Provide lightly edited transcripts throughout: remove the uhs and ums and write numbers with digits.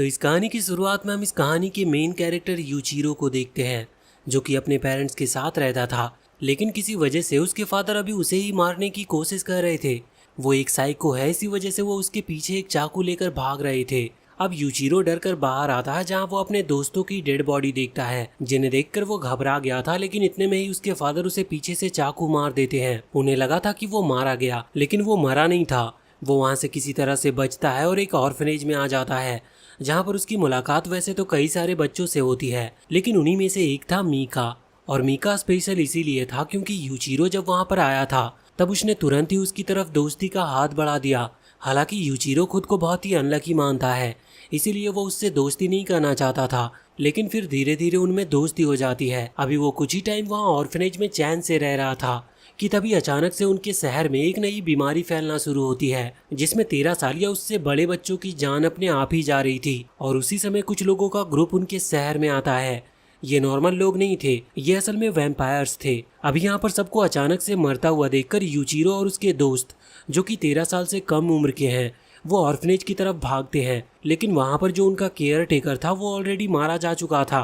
तो इस कहानी की शुरुआत में हम इस कहानी के मेन कैरेक्टर यूचिरो को देखते हैं, जो कि अपने पेरेंट्स के साथ रहता था। लेकिन किसी वजह से उसके फादर अभी उसे ही मारने की कोशिश कर रहे थे। वो एक साइको है, इसी वजह से वो उसके पीछे एक चाकू लेकर भाग रहे थे। अब यूचिरो डर कर बाहर आता है, जहाँ वो अपने दोस्तों की डेड बॉडी देखता है, जिन्हें देखकर वो घबरा गया था। लेकिन इतने में ही उसके फादर उसे पीछे से चाकू मार देते हैं। उन्हें लगा था कि वो मारा गया, लेकिन वो मरा नहीं था। वो वहाँ से किसी तरह से बचता है और एक ऑर्फनेज में आ जाता है, जहाँ पर उसकी मुलाकात वैसे तो कई सारे बच्चों से होती है, लेकिन उन्हीं में से एक था मीका। और मीका स्पेशल इसीलिए था क्योंकि यूचिरो जब वहाँ पर आया था तब उसने तुरंत ही उसकी तरफ दोस्ती का हाथ बढ़ा दिया। हालांकि यूचिरो खुद को बहुत ही अनलकी मानता है, इसीलिए वो उससे दोस्ती नहीं करना चाहता था। लेकिन फिर धीरे धीरे उनमें दोस्ती हो जाती है। अभी वो कुछ ही टाइम वहाँ ऑर्फनेज में चैन से रह रहा था कि तभी अचानक से उनके शहर में एक नई बीमारी फैलना शुरू होती है, जिसमें 13 साल या उससे बड़े बच्चों की जान अपने आप ही जा रही थी। और उसी समय कुछ लोगों का ग्रुप उनके शहर में आता है। ये नॉर्मल लोग नहीं थे, ये असल में वैम्पायर्स थे। अभी यहाँ पर सबको अचानक से मरता हुआ देखकर यूचिरो और उसके दोस्त, जो कि 13 साल से कम उम्र के हैं, वो ऑर्फनेज की तरफ भागते हैं। लेकिन वहाँ पर जो उनका केयर टेकर था वो ऑलरेडी मारा जा चुका था।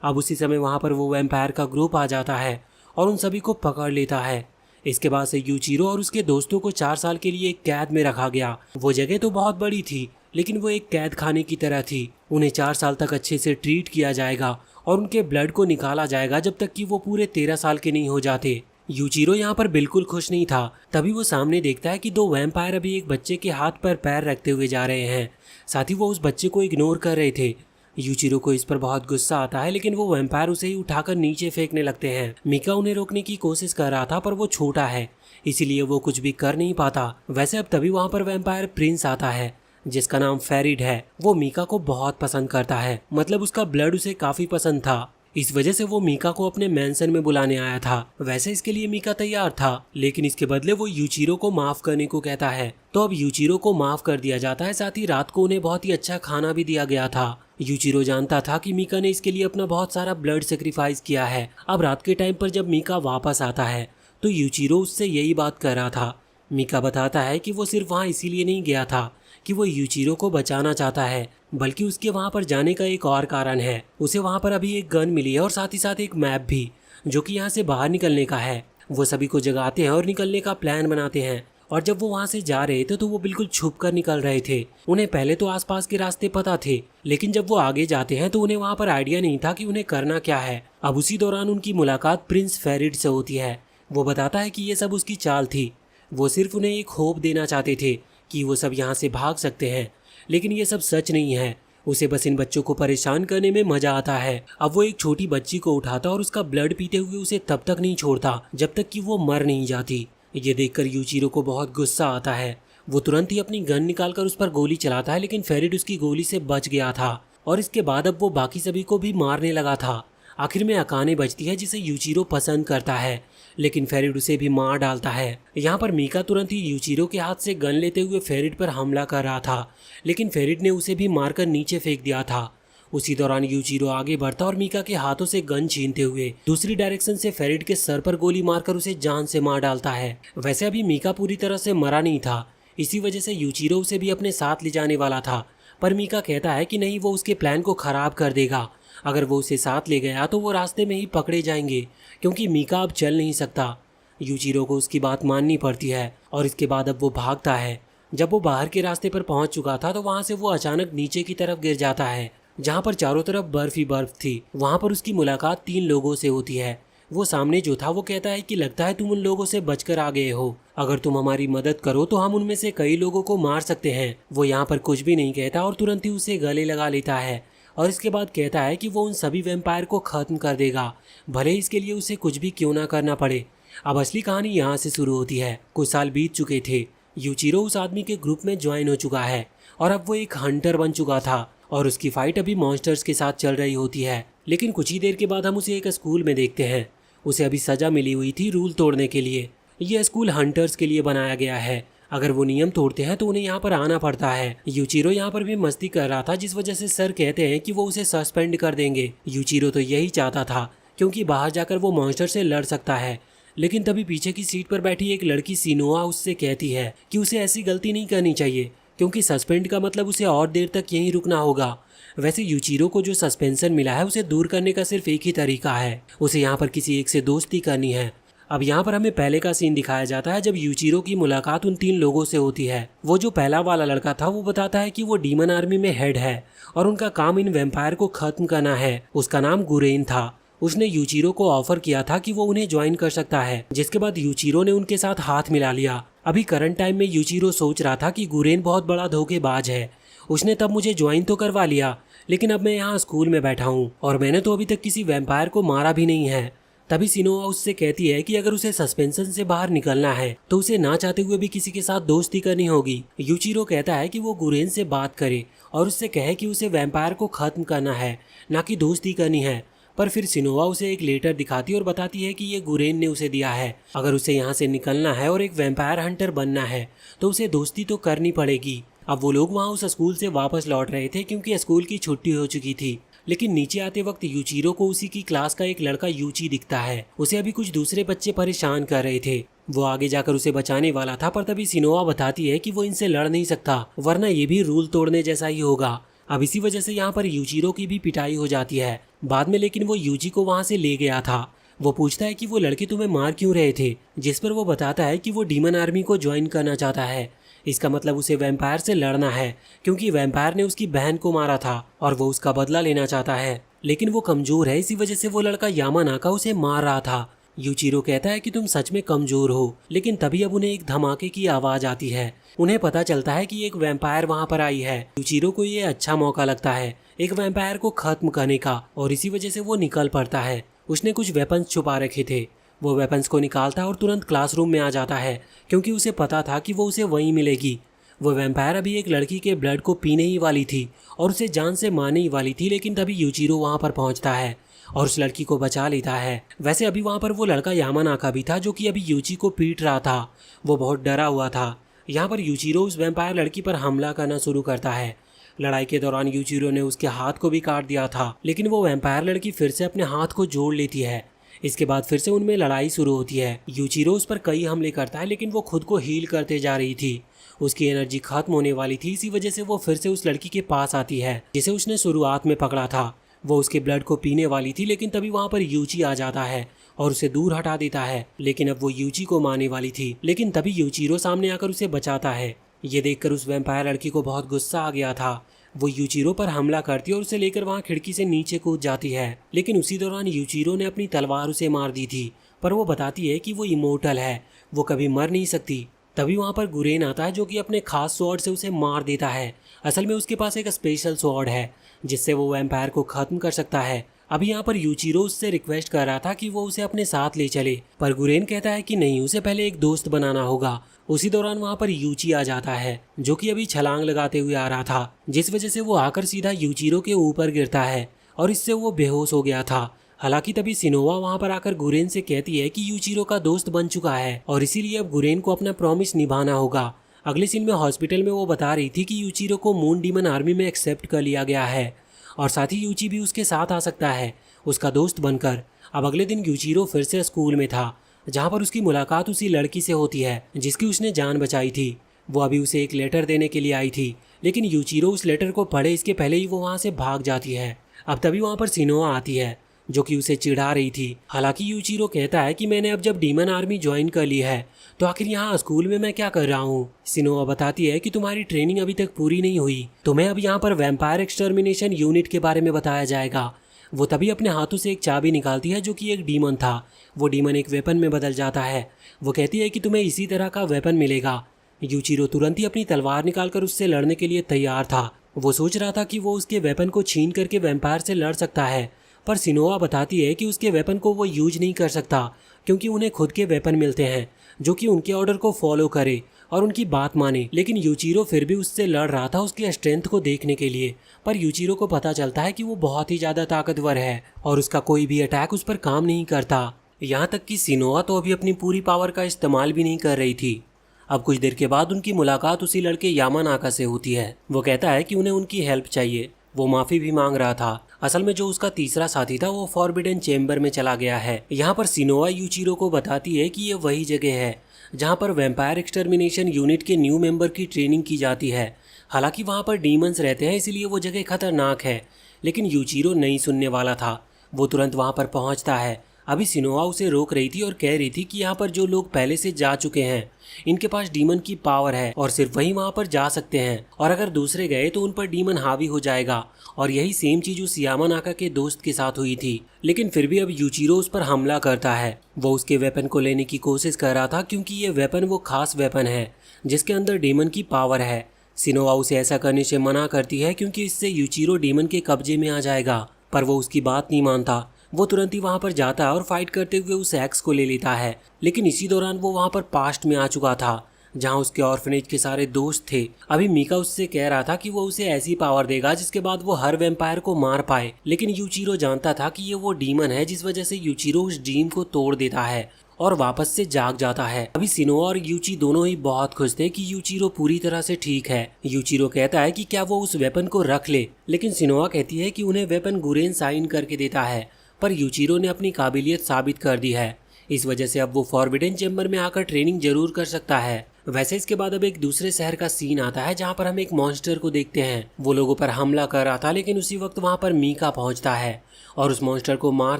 अब उसी समय वहाँ पर वो वैम्पायर का ग्रुप आ जाता है और उन सभी को पकड़ लेता है। इसके बाद से यूचिरो और उसके दोस्तों को 4 साल के लिए एक कैद में रखा गया। वो जगह तो बहुत बड़ी थी, लेकिन वो एक कैद खाने की तरह थी। उन्हें 4 साल तक अच्छे से ट्रीट किया जाएगा और उनके ब्लड को निकाला जाएगा जब तक कि वो पूरे 13 साल के नहीं हो जाते। यूचिरो यहाँ पर बिल्कुल खुश नहीं था। तभी वो सामने देखता है कि 2 वैम्पायर अभी एक बच्चे के हाथ पर पैर रखते हुए जा रहे हैं। साथ ही वो उस बच्चे को इग्नोर कर रहे थे। यूचिरो को इस पर बहुत गुस्सा आता है, लेकिन वो वैम्पायर उसे ही उठाकर नीचे फेंकने लगते हैं। मीका उन्हें रोकने की कोशिश कर रहा था, पर वो छोटा है, इसीलिए वो कुछ भी कर नहीं पाता। वैसे अब तभी वहाँ पर वैम्पायर प्रिंस आता है, जिसका नाम फेरिड है। वो मीका को बहुत पसंद करता है, मतलब उसका ब्लड उसे काफी पसंद था। इस वजह से वो मीका को अपने मैंसन में बुलाने आया था। वैसे इसके लिए मीका तैयार था, लेकिन इसके बदले वो यूचिरो को माफ करने को कहता है। तो अब यूचिरो को माफ कर दिया जाता है। साथ ही रात को उन्हें बहुत ही अच्छा खाना भी दिया गया था। यूचिरो जानता था कि मीका ने इसके लिए अपना बहुत सारा ब्लड सेक्रीफाइस किया है। अब रात के टाइम पर जब मीका वापस आता है तो यूचिरो उससे यही बात कर रहा था। मीका बताता है कि वो सिर्फ वहाँ इसीलिए नहीं गया था कि वो यूचिरो को बचाना चाहता है, बल्कि उसके वहाँ पर जाने का एक और कारण है। उसे वहाँ पर अभी एक गन मिली है और साथ ही साथ एक मैप भी, जो कि यहाँ से बाहर निकलने का है। वो सभी को जगाते हैं और निकलने का प्लान बनाते हैं। और जब वो वहाँ से जा रहे थे तो वो बिल्कुल छुप कर निकल रहे थे। उन्हें पहले तो आसपास के रास्ते पता थे, लेकिन जब वो आगे जाते हैं तो उन्हें वहाँ पर आइडिया नहीं था कि उन्हें करना क्या है। अब उसी दौरान उनकी मुलाकात प्रिंस फेरिड से होती है। वो बताता है कि ये सब उसकी चाल थी। वो सिर्फ उन्हें एक होप देना चाहते थे कि वो सब यहाँ से भाग सकते हैं, लेकिन ये सब सच नहीं है। उसे बस इन बच्चों को परेशान करने में मजा आता है। अब वो एक छोटी बच्ची को उठाता और उसका ब्लड पीते हुए उसे तब तक नहीं छोड़ता जब तक कि वो मर नहीं जाती। ये देखकर यूचिरो को बहुत गुस्सा आता है। वो तुरंत ही अपनी गन निकालकर उस पर गोली चलाता है, लेकिन फेरिड उसकी गोली से बच गया था और इसके बाद अब वो बाकी सभी को भी मारने लगा था। आखिर में अकाने बचती है, जिसे यूचिरो पसंद करता है, लेकिन फेरिड उसे भी मार डालता है। यहाँ पर मीका तुरंत ही यूचिरो के हाथ से गन लेते हुए फेरिड पर हमला कर रहा था, लेकिन फेरिड ने उसे भी मारकर नीचे फेंक दिया था। उसी दौरान यूचिरो आगे बढ़ता और मीका के हाथों से गन छीनते हुए दूसरी डायरेक्शन से फेरिड के सर पर गोली मारकर उसे जान से मार डालता है। वैसे अभी मीका पूरी तरह से मरा नहीं था, इसी वजह से यूचिरो उसे भी अपने साथ ले जाने वाला था, पर मीका कहता है कि नहीं, वो उसके प्लान को खराब कर देगा। अगर वो उसे साथ ले गया तो वो रास्ते में ही पकड़े जाएंगे, क्योंकि मीका अब चल नहीं सकता। यूचिरो को उसकी बात माननी पड़ती है और इसके बाद अब वो भागता है। जब वो बाहर के रास्ते पर पहुंच चुका था तो वहां से वो अचानक नीचे की तरफ गिर जाता है, जहां पर चारों तरफ बर्फ ही बर्फ थी। वहां पर उसकी मुलाकात 3 लोगों से होती है। वो सामने जो था वो कहता है कि लगता है तुम उन लोगों से बचकर आ गए हो, अगर तुम हमारी मदद करो तो हम उनमें से कई लोगों को मार सकते हैं। वो यहाँ पर कुछ भी नहीं कहता और तुरंत ही उसे गले लगा लेता है और इसके बाद कहता है कि वो उन सभी वैम्पायर को खत्म कर देगा, भले इसके लिए उसे कुछ भी क्यों ना करना पड़े। अब असली कहानी यहाँ से शुरू होती है। कुछ साल बीत चुके थे। यूचिरो उस आदमी के ग्रुप में ज्वाइन हो चुका है और अब वो एक हंटर बन चुका था और उसकी फाइट अभी मॉन्स्टर्स के साथ चल रही होती है। लेकिन कुछ ही देर के बाद हम उसे एक स्कूल में देखते हैं। उसे अभी सजा मिली हुई थी रूल तोड़ने के लिए। यह स्कूल हंटर्स के लिए बनाया गया है। अगर वो नियम तोड़ते हैं तो उन्हें यहाँ पर आना पड़ता है। यूचिरो यहाँ पर भी मस्ती कर रहा था, जिस वजह से सर कहते हैं कि वो उसे सस्पेंड कर देंगे। यूचिरो तो यही चाहता था, क्योंकि बाहर जाकर वो मॉन्स्टर से लड़ सकता है। लेकिन तभी पीछे की सीट पर बैठी एक लड़की सिनोआ उससे कहती है कि उसे ऐसी गलती नहीं करनी चाहिए, क्योंकि सस्पेंड का मतलब उसे और देर तक यहीं रुकना होगा। वैसे यूचिरो को जो सस्पेंशन मिला है उसे दूर करने का सिर्फ एक ही तरीका है, उसे यहाँ पर किसी एक से दोस्ती करनी है। अब यहाँ पर हमें पहले का सीन दिखाया जाता है जब यूचिरो की मुलाकात उन 3 लोगों से होती है। वो जो पहला वाला लड़का था वो बताता है कि वो डीमन आर्मी में हेड है और उनका काम इन वैम्पायर को खत्म करना है। उसका नाम गुरेन था। उसने यूचिरो को ऑफर किया था कि वो उन्हें ज्वाइन कर सकता है, जिसके बाद यूचिरो ने उनके साथ हाथ मिला लिया। अभी करंट टाइम में यूचिरो सोच रहा था कि गुरेन बहुत बड़ा धोखेबाज है। उसने तब मुझे ज्वाइन तो करवा लिया, लेकिन अब मैं यहाँ स्कूल में बैठा हूँ और मैंने तो अभी तक किसी वैम्पायर को मारा भी नहीं है। तभी सिनोआ उससे कहती है कि अगर उसे सस्पेंशन से बाहर निकलना है तो उसे ना चाहते हुए भी किसी के साथ दोस्ती करनी होगी। यूचिरो कहता है कि वो गुरेन से बात करे और उससे कहे कि उसे वैम्पायर को खत्म करना है, ना कि दोस्ती करनी है। पर फिर सिनोआ उसे एक लेटर दिखाती और बताती है कि ये गुरेन ने उसे दिया है। अगर उसे यहाँ से निकलना है और एक वैम्पायर हंटर बनना है तो उसे दोस्ती तो करनी पड़ेगी। अब वो लोग वहाँ उस स्कूल से वापस लौट रहे थे क्योंकि स्कूल की छुट्टी हो चुकी थी, लेकिन नीचे आते वक्त यूचिरो को उसी की क्लास का एक लड़का यूची दिखता है। उसे अभी कुछ दूसरे बच्चे परेशान कर रहे थे। वो आगे जाकर उसे बचाने वाला था, पर तभी सिनोआ बताती है कि वो इनसे लड़ नहीं सकता, वरना ये भी रूल तोड़ने जैसा ही होगा। अब इसी वजह से यहाँ पर यूचिरो की भी पिटाई हो जाती है बाद में, लेकिन वो यूची को वहाँ से ले गया था। वो पूछता है कि वो लड़के तुम्हें मार क्यों रहे थे, जिस पर वो बताता है कि वो डीमन आर्मी को ज्वाइन करना चाहता है। इसका मतलब उसे वैम्पायर से लड़ना है, क्योंकि वैम्पायर ने उसकी बहन को मारा था और वो उसका बदला लेना चाहता है। लेकिन वो कमजोर है, इसी वजह से वो लड़का यामानाका उसे मार रहा था। यूचिरो कहता है कि तुम सच में कमजोर हो, लेकिन तभी अब उन्हें एक धमाके की आवाज आती है। उन्हें पता चलता है कि एक वैम्पायर वहां पर आई है। यूचिरो को ये अच्छा मौका लगता है एक वैम्पायर को खत्म करने का, और इसी वजह से वो निकल पड़ता है। उसने कुछ वेपन्स छुपा रखे थे, वो वेपन्स को निकालता और तुरंत क्लासरूम में आ जाता है, क्योंकि उसे पता था कि वो उसे वहीं मिलेगी। वो वैम्पायर अभी एक लड़की के ब्लड को पीने ही वाली थी और उसे जान से मारने ही वाली थी, लेकिन तभी यूचिरो वहां पर पहुंचता है और उस लड़की को बचा लेता है। वैसे अभी वहां पर वो लड़का यामानाका भी था जो कि अभी यूची को पीट रहा था। वो बहुत डरा हुआ था। यहाँ पर यूचिरो उस वैम्पायर लड़की पर हमला करना शुरू करता है। लड़ाई के दौरान यूचिरो ने उसके हाथ को भी काट दिया था, लेकिन वो वैम्पायर लड़की फिर से अपने हाथ को जोड़ लेती है। इसके बाद फिर से उनमें लड़ाई शुरू होती है। यूचिरो उस पर कई हमले करता है, लेकिन वो खुद को हील करते जा रही थी। उसकी एनर्जी खत्म होने वाली थी, इसी वजह से वो फिर से उस लड़की के पास आती है जिसे उसने शुरुआत में पकड़ा था। वो उसके ब्लड को पीने वाली थी, लेकिन तभी वहाँ पर यूची आ जाता है और उसे दूर हटा देता है। लेकिन अब वो यूची को मारने वाली थी, लेकिन तभी यूचिरो सामने आकर उसे बचाता है। ये देखकर उस वैम्पायर लड़की को बहुत गुस्सा आ गया था। वो यूचिरो पर हमला करती है और उसे लेकर वहाँ खिड़की से नीचे कूद जाती है, लेकिन उसी दौरान यूचिरो ने अपनी तलवार उसे मार दी थी। पर वो बताती है कि वो इमोर्टल है, वो कभी मर नहीं सकती। तभी वहाँ पर गुरेन आता है जो कि अपने खास स्वॉर्ड से उसे मार देता है। असल में उसके पास एक स्पेशल स्वॉर्ड है जिससे वो वैम्पायर को खत्म कर सकता है। अभी यहाँ पर यूचिरो उससे रिक्वेस्ट कर रहा था कि वो उसे अपने साथ ले चले, पर गुरेन कहता है कि नहीं, उसे पहले एक दोस्त बनाना होगा। उसी दौरान वहाँ पर यूची आ जाता है जो कि अभी छलांग लगाते हुए आ रहा था, जिस वजह से वो आकर सीधा यूचिरो के ऊपर गिरता है और इससे वो बेहोश हो गया था। हालांकि तभी सिनोवा वहां पर आकर गुरेन से कहती है कि यूचिरो का दोस्त बन चुका है और इसीलिए अब गुरेन को अपना प्रॉमिस निभाना होगा। अगले सीन में हॉस्पिटल में वो बता रही थी कि यूचिरो को मून डीमन आर्मी में एक्सेप्ट कर लिया गया है और साथ ही यूची भी उसके साथ आ सकता है उसका दोस्त बनकर। अब अगले दिन यूचिरो फिर से स्कूल में था, जहाँ पर उसकी मुलाकात उसी लड़की से होती है जिसकी उसने जान बचाई थी। वो अभी उसे एक लेटर देने के लिए आई थी, लेकिन यूचिरो उस लेटर को पढ़े इसके पहले ही वो वहाँ से भाग जाती है। अब तभी वहाँ पर सिनोआ आती है जो कि उसे चिढ़ा रही थी। हालांकि यूचिरो कहता है कि मैंने अब जब डीमन आर्मी ज्वाइन कर ली है तो आखिर यहाँ स्कूल में मैं क्या कर रहा हूँ। सिनोआ बताती है कि तुम्हारी ट्रेनिंग अभी तक पूरी नहीं हुई, तुम्हें अब यहाँ पर वैम्पायर एक्सटर्मिनेशन यूनिट के बारे में बताया जाएगा। वो तभी अपने हाथों से एक चाबी निकालती है जो कि एक डीमन था। वो डीमन एक वेपन में बदल जाता है। वो कहती है कि तुम्हें इसी तरह का वेपन मिलेगा। यूचिरो तुरंत ही अपनी तलवार निकालकर उससे लड़ने के लिए तैयार था। वो सोच रहा था कि वो उसके वेपन को छीन करके वैम्पायर से लड़ सकता है, पर सिनोआ बताती है कि उसके वेपन को वो यूज नहीं कर सकता क्योंकि उन्हें खुद के वेपन मिलते हैं जो कि उनके ऑर्डर को फॉलो करे और उनकी बात माने। लेकिन यूचिरो फिर भी उससे लड़ रहा था उसकी स्ट्रेंथ को देखने के लिए, पर यूचिरो को पता चलता है कि वो बहुत ही ज़्यादा ताकतवर है और उसका कोई भी अटैक उस पर काम नहीं करता। यहाँ तक कि सिनोआ तो अभी अपनी पूरी पावर का इस्तेमाल भी नहीं कर रही थी। अब कुछ देर के बाद उनकी मुलाकात उसी लड़के यामानाका से होती है। वो कहता है कि उन्हें उनकी हेल्प चाहिए। वो माफ़ी भी मांग रहा था। असल में जो उसका तीसरा साथी था वो फॉरबिडन चेम्बर में चला गया है। यहाँ पर सिनोआ यूचिरो को बताती है कि ये वही जगह है जहाँ पर वैम्पायर एक्सटर्मिनेशन यूनिट के न्यू मेंबर की ट्रेनिंग की जाती है। हालांकि वहाँ पर डीमंस रहते हैं इसीलिए वो जगह खतरनाक है, लेकिन यूचिरो नहीं सुनने वाला था। वो तुरंत वहाँ पर पहुँचता है। अभी सिनोआ उसे रोक रही थी और कह रही थी कि यहाँ पर जो लोग पहले से जा चुके हैं इनके पास डीमन की पावर है और सिर्फ वही वहाँ पर जा सकते हैं, और अगर दूसरे गए तो उन पर डीमन हावी हो जाएगा। और यही सेम चीज उस यामानाका के दोस्त के साथ हुई थी। लेकिन फिर भी अब यूचिरो उस पर हमला करता है। वो उसके वेपन को लेने की कोशिश कर रहा था क्योंकि ये वेपन वो खास वेपन है जिसके अंदर डीमन की पावर है। सिनोआ उसे ऐसा करने से मना करती है क्योंकि इससे यूचिरो डीमन के कब्जे में आ जाएगा, पर वो उसकी बात नहीं मानता। वो तुरंत ही वहां पर जाता है और फाइट करते हुए उस एक्स को ले लेता है। लेकिन इसी दौरान वो वहां पर पास्ट में आ चुका था जहां उसके ऑर्फनेज के सारे दोस्त थे। अभी मीका उससे कह रहा था कि वो उसे ऐसी पावर देगा जिसके बाद वो हर वैम्पायर को मार पाए, लेकिन यूचिरो जानता था कि ये वो डीमन है जिस वजह से यूचिरो उस ड्रीम को तोड़ देता है और वापस से जाग जाता है। अभी सिनोआ और यूची दोनों ही बहुत खुश थे कि यूचिरो पूरी तरह से ठीक है। यूचिरो कहता है कि क्या वो उस वेपन को रख ले, लेकिन सिनोआ कहती है कि उन्हें वेपन गुरेन साइन करके देता है, पर यूचिरो ने अपनी काबिलियत साबित कर दी है। इस वजह से अब वो फॉरबिडन चेम्बर में आकर ट्रेनिंग जरूर कर सकता है। वैसे इसके बाद अब एक दूसरे शहर का सीन आता है जहाँ पर हम एक मॉन्स्टर को देखते हैं। वो लोगों पर हमला कर रहा था, लेकिन उसी वक्त वहाँ पर मीका पहुँचता है और उस मॉन्स्टर को मार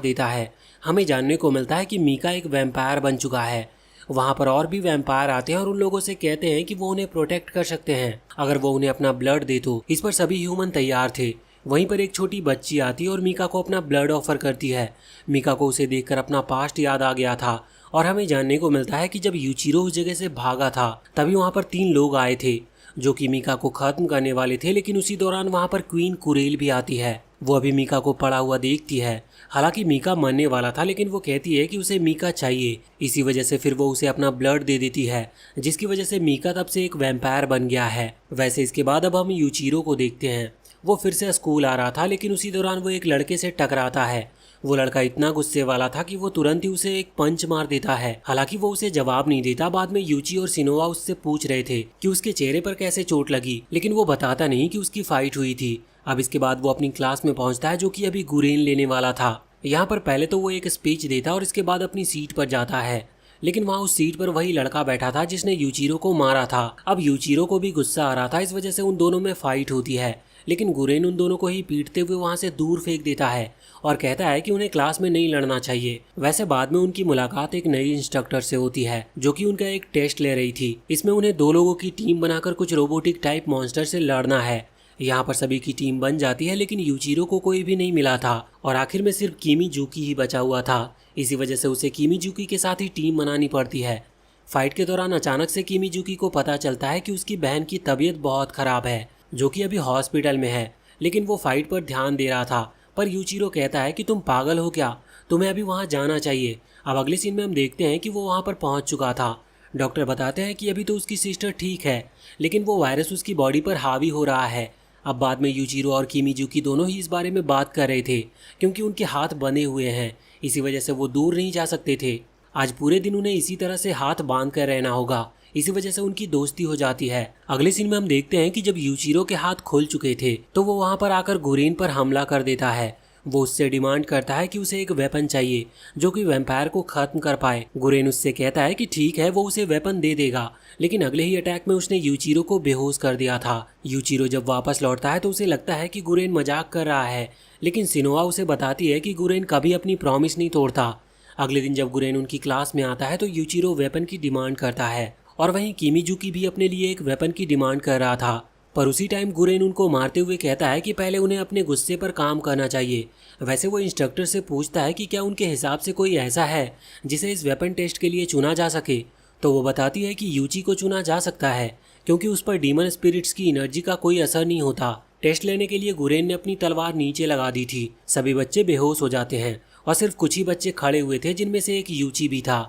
देता है। हमें जानने को मिलता है कि मीका एक वैम्पायर बन चुका है। वहाँ पर और भी वैम्पायर आते हैं और उन लोगों से कहते हैं कि वो उन्हें प्रोटेक्ट कर सकते हैं अगर वो उन्हें अपना ब्लड दे तो। इस पर सभी ह्यूमन तैयार थे। वहीं पर एक छोटी बच्ची आती है और मीका को अपना ब्लड ऑफर करती है। मीका को उसे देखकर अपना पास्ट याद आ गया था और हमें जानने को मिलता है कि जब यूचिरो उस जगह से भागा था तभी वहाँ पर 3 लोग आए थे जो कि मीका को खत्म करने वाले थे। लेकिन उसी दौरान वहाँ पर क्वीन कुरेल भी आती है। वो अभी मीका को पड़ा हुआ देखती है। हालांकि मीका मरने वाला था, लेकिन वो कहती है कि उसे मीका चाहिए। इसी वजह से फिर वो उसे अपना ब्लड दे देती है, जिसकी वजह से मीका तब से एक वैम्पायर बन गया है। वैसे इसके बाद अब हम यूचिरो को देखते हैं। वो फिर से स्कूल आ रहा था, लेकिन उसी दौरान वो एक लड़के से टकराता है। वो लड़का इतना गुस्से वाला था कि वो तुरंत ही उसे एक पंच मार देता है। हालांकि वो उसे जवाब नहीं देता। बाद में यूची और सिनोआ उससे पूछ रहे थे कि उसके चेहरे पर कैसे चोट लगी, लेकिन वो बताता नहीं कि उसकी फाइट हुई थी। अब इसके बाद वो अपनी क्लास में पहुंचता है जो कि अभी गुरेन लेने वाला था। यहाँ पर पहले तो वो एक स्पीच देता और इसके बाद अपनी सीट पर जाता है, लेकिन वहाँ उस सीट पर वही लड़का बैठा था जिसने यूचिरो को मारा था। अब यूचिरो को भी गुस्सा आ रहा था, इस वजह से उन दोनों में फाइट होती है। लेकिन गुरेन उन दोनों को ही पीटते हुए वहाँ से दूर फेंक देता है और कहता है कि उन्हें क्लास में नहीं लड़ना चाहिए। वैसे बाद में उनकी मुलाकात एक नई इंस्ट्रक्टर से होती है जो कि उनका एक टेस्ट ले रही थी। इसमें उन्हें 2 लोगों की टीम बनाकर कुछ रोबोटिक टाइप मॉन्स्टर से लड़ना है। यहाँ पर सभी की टीम बन जाती है, लेकिन यूचिरो को कोई भी नहीं मिला था और आखिर में सिर्फ किमीजुकी ही बचा हुआ था। इसी वजह से उसे किमीजुकी के साथ ही टीम बनानी पड़ती है। फाइट के दौरान अचानक से किमीजुकी को पता चलता है कि उसकी बहन की तबीयत बहुत खराब है, जो कि अभी हॉस्पिटल में है। लेकिन वो फाइट पर ध्यान दे रहा था, पर यूचिरो कहता है कि तुम पागल हो क्या, तुम्हें अभी वहाँ जाना चाहिए। अब अगले सीन में हम देखते हैं कि वो वहाँ पर पहुँच चुका था। डॉक्टर बताते हैं कि अभी तो उसकी सिस्टर ठीक है, लेकिन वो वायरस उसकी बॉडी पर हावी हो रहा है। अब बाद में यूचिरो और किमीजुकी दोनों ही इस बारे में बात कर रहे थे क्योंकि उनके हाथ बंधे हुए हैं, इसी वजह से वो दूर नहीं जा सकते थे। आज पूरे दिन उन्हें इसी तरह से हाथ बांध कर रहना होगा, इसी वजह से उनकी दोस्ती हो जाती है। अगले सीन में हम देखते हैं कि जब यूचिरो के हाथ खुल चुके थे तो वो वहां पर आकर गुरेन पर हमला कर देता है। वो उससे डिमांड करता है कि उसे एक वेपन चाहिए जो कि वैम्पायर को खत्म कर पाए। गुरेन उससे कहता है कि ठीक है, वो उसे वेपन दे देगा, लेकिन अगले ही अटैक में उसने यूचिरो को बेहोश कर दिया था। यूचिरो जब वापस लौटता है तो उसे लगता है कि गुरेन मजाक कर रहा है, लेकिन सिनोआ उसे बताती है कि गुरेन कभी अपनी प्रॉमिस नहीं तोड़ता। अगले दिन जब गुरेन उनकी क्लास में आता है तो यूचिरो वेपन की डिमांड करता है और वहीं किमीजुकी भी अपने लिए एक वेपन की डिमांड कर रहा था। पर उसी टाइम गुरेन उनको मारते हुए कहता है कि पहले उन्हें अपने गुस्से पर काम करना चाहिए। वैसे वो इंस्ट्रक्टर से पूछता है कि क्या उनके हिसाब से कोई ऐसा है जिसे इस वेपन टेस्ट के लिए चुना जा सके, तो वो बताती है कि यूची को चुना जा सकता है क्योंकि उस पर डीमन स्पिरिट्स की एनर्जी का कोई असर नहीं होता। टेस्ट लेने के लिए गुरेन ने अपनी तलवार नीचे लगा दी थी। सभी बच्चे बेहोश हो जाते हैं और सिर्फ कुछ ही बच्चे खड़े हुए थे, जिनमें से एक यूची भी था।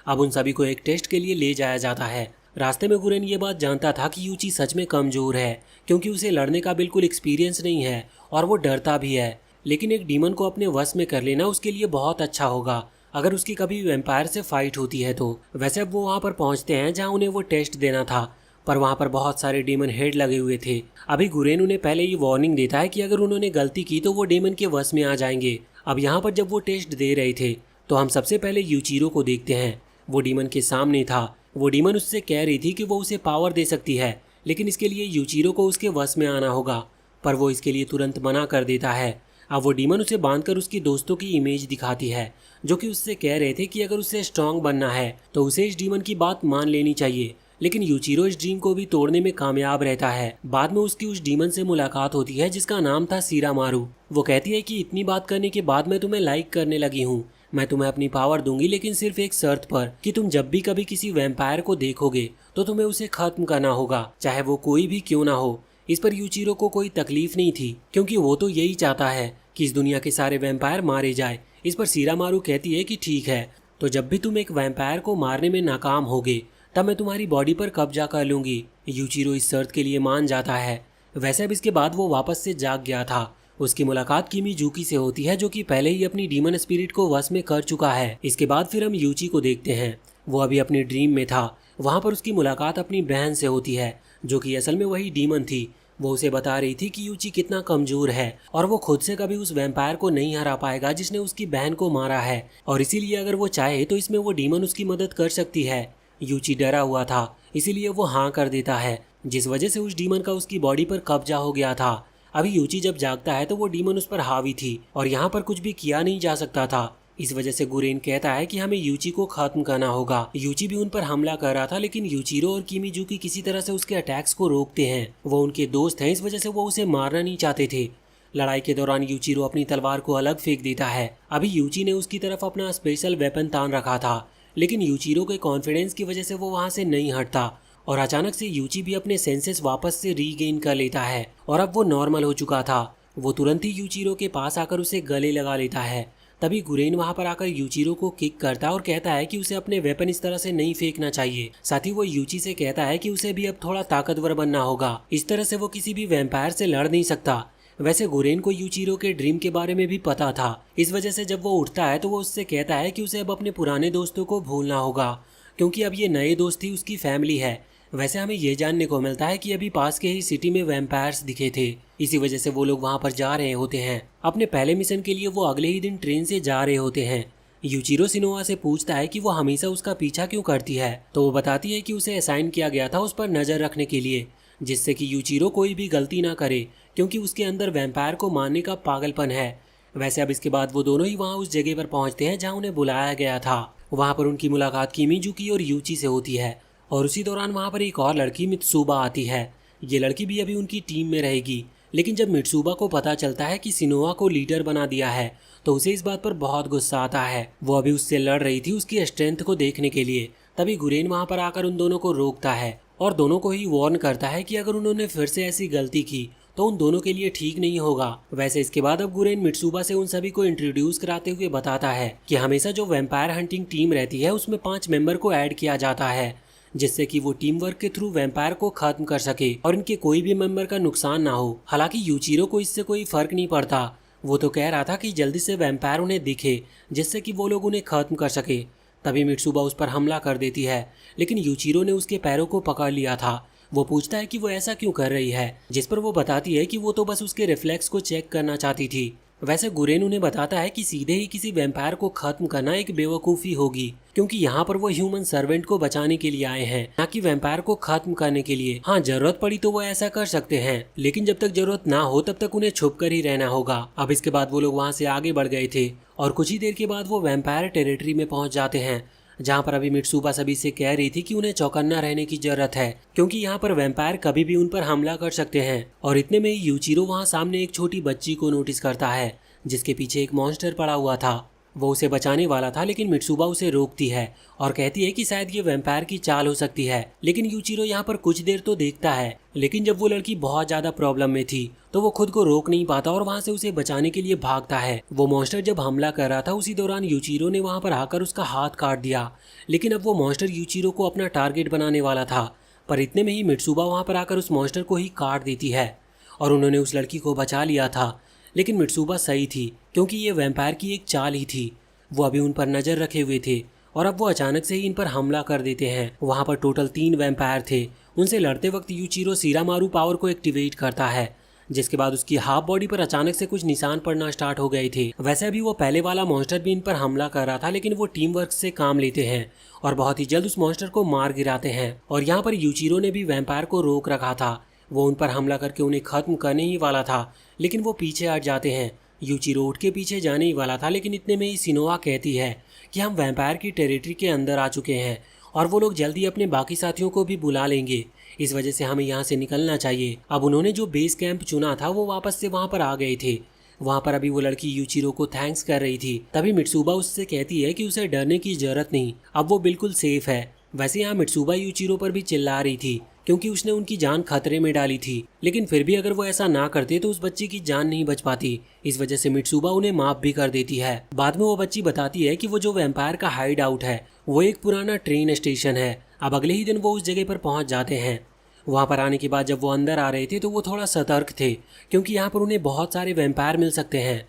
अब उन सभी को एक टेस्ट के लिए ले जाया जाता है। रास्ते में गुरेन ये बात जानता था कि यूची सच में कमजोर है क्योंकि उसे लड़ने का बिल्कुल एक्सपीरियंस नहीं है और वो डरता भी है। लेकिन एक डीमन को अपने वश में कर लेना उसके लिए बहुत अच्छा होगा अगर उसकी कभी वैम्पायर से फाइट होती है तो। वैसे अब वो वहाँ पर पहुँचते हैं जहाँ उन्हें वो टेस्ट देना था, पर वहाँ पर बहुत सारे डीमन हेड लगे हुए थे। अभी गुरेन उन्हें पहले ही वार्निंग देता है कि अगर उन्होंने गलती की तो वो डीमन के वश में आ जाएंगे। अब यहाँ पर जब वो टेस्ट दे रहे थे तो हम सबसे पहले यूचिरो को देखते हैं। वो डीमन के सामने था। वो डीमन उससे कह रही थी कि वो उसे पावर दे सकती है, लेकिन इसके लिए यूचिरो को उसके वश में आना होगा, पर वो इसके लिए तुरंत मना कर देता है। अब वो डीमन उसे बांधकर उसकी दोस्तों की इमेज दिखाती है, जो कि उससे कह रहे थे कि अगर उसे स्ट्रांग बनना है तो उसे इस डीमन की बात मान लेनी चाहिए। लेकिन यूचिरो इस ड्रीम को भी तोड़ने में कामयाब रहता है। बाद में उसकी उस डीमन से मुलाकात होती है जिसका नाम था सीरामारू। वो कहती है कि इतनी बात करने के बाद मैं तुम्हें लाइक करने लगी हूँ। मैं तुम्हें अपनी पावर दूंगी, लेकिन सिर्फ एक शर्त पर कि तुम जब भी कभी किसी वैम्पायर को देखोगे तो तुम्हें उसे खत्म करना होगा, चाहे वो कोई भी क्यों ना हो। इस पर यूचिरो को कोई तकलीफ नहीं थी, क्योंकि वो तो यही चाहता है कि इस दुनिया के सारे वैम्पायर मारे जाए। इस पर सीरामारू कहती है कि ठीक है, तो जब भी तुम एक वैम्पायर को मारने में नाकाम होगे तब मैं तुम्हारी बॉडी पर कब्जा कर लूंगी। यूचिरो इस शर्त के लिए मान जाता है। वैसे अब इसके बाद वो वापस से जाग गया था। उसकी मुलाकात किमीजुकी से होती है, जो कि पहले ही अपनी डीमन स्पिरिट को वश में कर चुका है। इसके बाद फिर हम यूची को देखते हैं। वो अभी अपनी ड्रीम में था। वहाँ पर उसकी मुलाकात अपनी बहन से होती है, जो कि असल में वही डीमन थी। वो उसे बता रही थी कि यूची कितना कमजोर है और वो खुद से कभी उस वैम्पायर को नहीं हरा पाएगा जिसने उसकी बहन को मारा है, और इसीलिए अगर वो चाहे तो इसमें वो डीमन उसकी मदद कर सकती है। यूची डरा हुआ था, इसीलिए वो हाँ कर देता है, जिस वजह से उस डीमन का उसकी बॉडी पर कब्जा हो गया था। अभी यूची जब जागता है तो वो डीमन उस पर हावी थी और यहाँ पर कुछ भी किया नहीं जा सकता था। इस वजह से गुरेन कहता है कि हमें यूची को खत्म करना होगा। यूची भी उन पर हमला कर रहा था, लेकिन यूचिरो और किमीजुकी किसी तरह से उसके अटैक्स को रोकते हैं। वो उनके दोस्त हैं, इस वजह से वो उसे मारना नहीं चाहते थे। लड़ाई के दौरान यूचिरो अपनी तलवार को अलग फेंक देता है। अभी यूची ने उसकी तरफ अपना स्पेशल वेपन तान रखा था, लेकिन यूचिरो के कॉन्फिडेंस की वजह से वो वहाँ से नहीं हटता और अचानक से यूची भी अपने सेंसेस वापस से रीगेन कर लेता है और अब वो नॉर्मल हो चुका था। वो तुरंत ही यूचिरो के पास आकर उसे गले लगा लेता है। तभी गुरेन वहाँ पर आकर यूचिरो को किक करता है और कहता है कि उसे अपने वेपन इस तरह से नहीं फेंकना चाहिए। साथ ही वो यूची से कहता है कि उसे भी अब थोड़ा ताकतवर बनना होगा, इस तरह से वो किसी भी वैम्पायर से लड़ नहीं सकता। वैसे गुरेन को यूचिरो के ड्रीम के बारे में भी पता था। इस वजह से जब वो उठता है तो वो उससे कहता है कि उसे अब अपने पुराने दोस्तों को भूलना होगा, क्योंकि अब ये नए दोस्त ही उसकी फैमिली है। वैसे हमें ये जानने को मिलता है कि अभी पास के ही सिटी में वैम्पायर्स दिखे थे, इसी वजह से वो लोग वहाँ पर जा रहे होते हैं। अपने पहले मिशन के लिए वो अगले ही दिन ट्रेन से जा रहे होते हैं। यूचिरो सिनोआ से पूछता है कि वो हमेशा उसका पीछा क्यों करती है, तो वो बताती है कि उसे असाइन किया गया था उस पर नजर रखने के लिए, जिससे कि यूचिरो कोई भी गलती ना करे, क्योंकि उसके अंदर वैम्पायर को मारने का पागलपन है। वैसे अब इसके बाद वो दोनों ही वहाँ उस जगह पर पहुँचते हैं जहाँ उन्हें बुलाया गया था। वहाँ पर उनकी मुलाकात किमीजुकी और यूची से होती है और उसी दौरान वहाँ पर एक और लड़की मित्सुबा आती है। ये लड़की भी अभी उनकी टीम में रहेगी, लेकिन जब मित्सुबा को पता चलता है कि सिनोआ को लीडर बना दिया है तो उसे इस बात पर बहुत गुस्सा आता है। वो अभी उससे लड़ रही थी उसकी स्ट्रेंथ को देखने के लिए। तभी गुरेन वहाँ पर आकर उन दोनों को रोकता है और दोनों को ही वार्न करता है कि अगर उन्होंने फिर से ऐसी गलती की तो उन दोनों के लिए ठीक नहीं होगा। वैसे इसके बाद अब गुरेन मित्सुबा से उन सभी को इंट्रोड्यूस कराते हुए बताता है कि हमेशा जो वैम्पायर हंटिंग टीम रहती है उसमें 5 मेंबर को ऐड किया जाता है, जिससे कि वो टीम वर्क के थ्रू वैम्पायर को खत्म कर सके और इनके कोई भी मेंबर का नुकसान ना हो। हालांकि यूचिरो को इससे कोई फर्क नहीं पड़ता। वो तो कह रहा था कि जल्दी से वैम्पायर उन्हें दिखे, जिससे कि वो लोग उन्हें खत्म कर सके। तभी मित्सुबा उस पर हमला कर देती है, लेकिन यूचिरो ने उसके पैरों को पकड़ लिया था। वो पूछता है कि वो ऐसा क्यों कर रही है, जिस पर वो बताती है कि वो तो बस उसके रिफ्लेक्स को चेक करना चाहती थी। वैसे गुरेन उन्हें बताता है कि सीधे ही किसी वैम्पायर को खत्म करना एक बेवकूफ़ी होगी, क्योंकि यहाँ पर वो ह्यूमन सर्वेंट को बचाने के लिए आए हैं, ना कि वैम्पायर को खत्म करने के लिए। हाँ, जरूरत पड़ी तो वो ऐसा कर सकते हैं, लेकिन जब तक जरूरत ना हो तब तक उन्हें छुप कर ही रहना होगा। अब इसके बाद वो लोग वहाँ से आगे बढ़ गए थे और कुछ ही देर के बाद वो वैम्पायर टेरिटरी में पहुँच जाते हैं, जहाँ पर अभी मित्सुबा सभी से कह रही थी कि उन्हें चौकन्ना रहने की जरूरत है, क्योंकि यहाँ पर वैम्पायर कभी भी उन पर हमला कर सकते हैं। और इतने में ही यूचिरो वहाँ सामने एक छोटी बच्ची को नोटिस करता है, जिसके पीछे एक मॉन्स्टर पड़ा हुआ था। वो उसे बचाने वाला था, लेकिन मित्सुबा उसे रोकती है और कहती है कि शायद ये वैम्पायर की चाल हो सकती है। लेकिन यूचिरो यहाँ पर कुछ देर तो देखता है, लेकिन जब वो लड़की बहुत ज्यादा प्रॉब्लम में थी तो वो खुद को रोक नहीं पाता और वहाँ से उसे बचाने के लिए भागता है। वो मॉन्स्टर जब हमला कर रहा था उसी दौरान यूचिरो ने वहाँ पर आकर उसका हाथ काट दिया, लेकिन अब वो मॉन्स्टर यूचिरो को अपना टारगेट बनाने वाला था। पर इतने में ही मित्सुबा वहाँ पर आकर उस मॉन्स्टर को ही काट देती है और उन्होंने उस लड़की को बचा लिया था। लेकिन मित्सुबा सही थी, क्योंकि ये वैम्पायर की एक चाल ही थी। वो अभी उन पर नज़र रखे हुए थे और अब वो अचानक से ही इन पर हमला कर देते हैं। वहाँ पर टोटल 3 वैम्पायर थे। उनसे लड़ते वक्त यूचिरो सीरामारू पावर को एक्टिवेट करता है। जिसके बाद उसकी हाफ बॉडी पर अचानक से कुछ निशान पड़ना स्टार्ट हो गए थे। वैसे अभी वो पहले वाला मॉन्स्टर भी इन पर हमला कर रहा था, लेकिन वो टीम वर्क से काम लेते हैं और बहुत ही जल्द उस मॉन्स्टर को मार गिराते हैं। और यहाँ पर यूचिरो ने भी वैम्पायर को रोक रखा था, वो उन पर हमला करके उन्हें खत्म करने ही वाला था, लेकिन वो पीछे हट जाते हैं। यूचिरो उठ के पीछे जाने ही वाला था, लेकिन इतने में ही सिनोआ कहती है कि हम वैम्पायर की टेरिटरी के अंदर आ चुके हैं और वो लोग जल्दी अपने बाकी साथियों को भी बुला लेंगे, इस वजह से हमें यहाँ से निकलना चाहिए। अब उन्होंने जो बेस कैंप चुना था वो वापस से वहाँ पर आ गए थे। वहाँ पर अभी वो लड़की यूचिरो को थैंक्स कर रही थी, तभी मित्सुबा उससे कहती है कि उसे डरने की जरूरत नहीं, अब वो बिल्कुल सेफ है। वैसे यहाँ मित्सुबा यूचिरो पर भी चिल्ला रही थी क्योंकि उसने उनकी जान खतरे में डाली थी, लेकिन फिर भी अगर वो ऐसा ना करते तो उस बच्ची की जान नहीं बच पाती। इस वजह से मित्सुबा उन्हें माफ भी कर देती है। बाद में वो बच्ची बताती है कि वो जो वैम्पायर का हाइड आउट है वो एक पुराना ट्रेन स्टेशन है। अब अगले ही दिन वो उस जगह पर पहुंच जाते हैं। वहाँ पर आने के बाद जब वो अंदर आ रहे थे तो वो थोड़ा सतर्क थे क्योंकि यहाँ पर उन्हें बहुत सारे वैम्पायर मिल सकते हैं,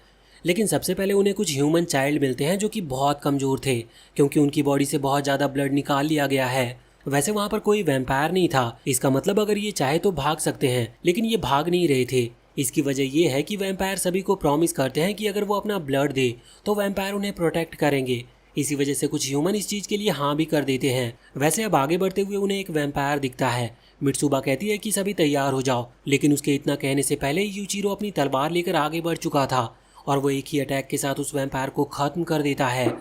लेकिन सबसे पहले उन्हें कुछ ह्यूमन चाइल्ड मिलते हैं जो कि बहुत कमज़ोर थे क्योंकि उनकी बॉडी से बहुत ज़्यादा ब्लड निकाल लिया गया है। वैसे वहाँ पर कोई वैम्पायर नहीं था, इसका मतलब अगर ये चाहे तो भाग सकते हैं, लेकिन ये भाग नहीं रहे थे। इसकी वजह ये है कि वैम्पायर सभी को प्रॉमिस करते हैं कि अगर वो अपना ब्लड दे तो वैम्पायर उन्हें प्रोटेक्ट करेंगे। इसी वजह से कुछ ह्यूमन इस चीज़ के लिए हाँ भी कर देते हैं। वैसे अब आगे बढ़ते हुए उन्हें एक वैम्पायर दिखता है। मित्सुबा कहती है कि सभी तैयार हो जाओ, लेकिन उसके इतना कहने से पहले ही यूचिरो अपनी तलवार लेकर आगे बढ़ चुका था और वो एक ही अटैक के साथ उस वैम्पायर को खत्म कर देता है।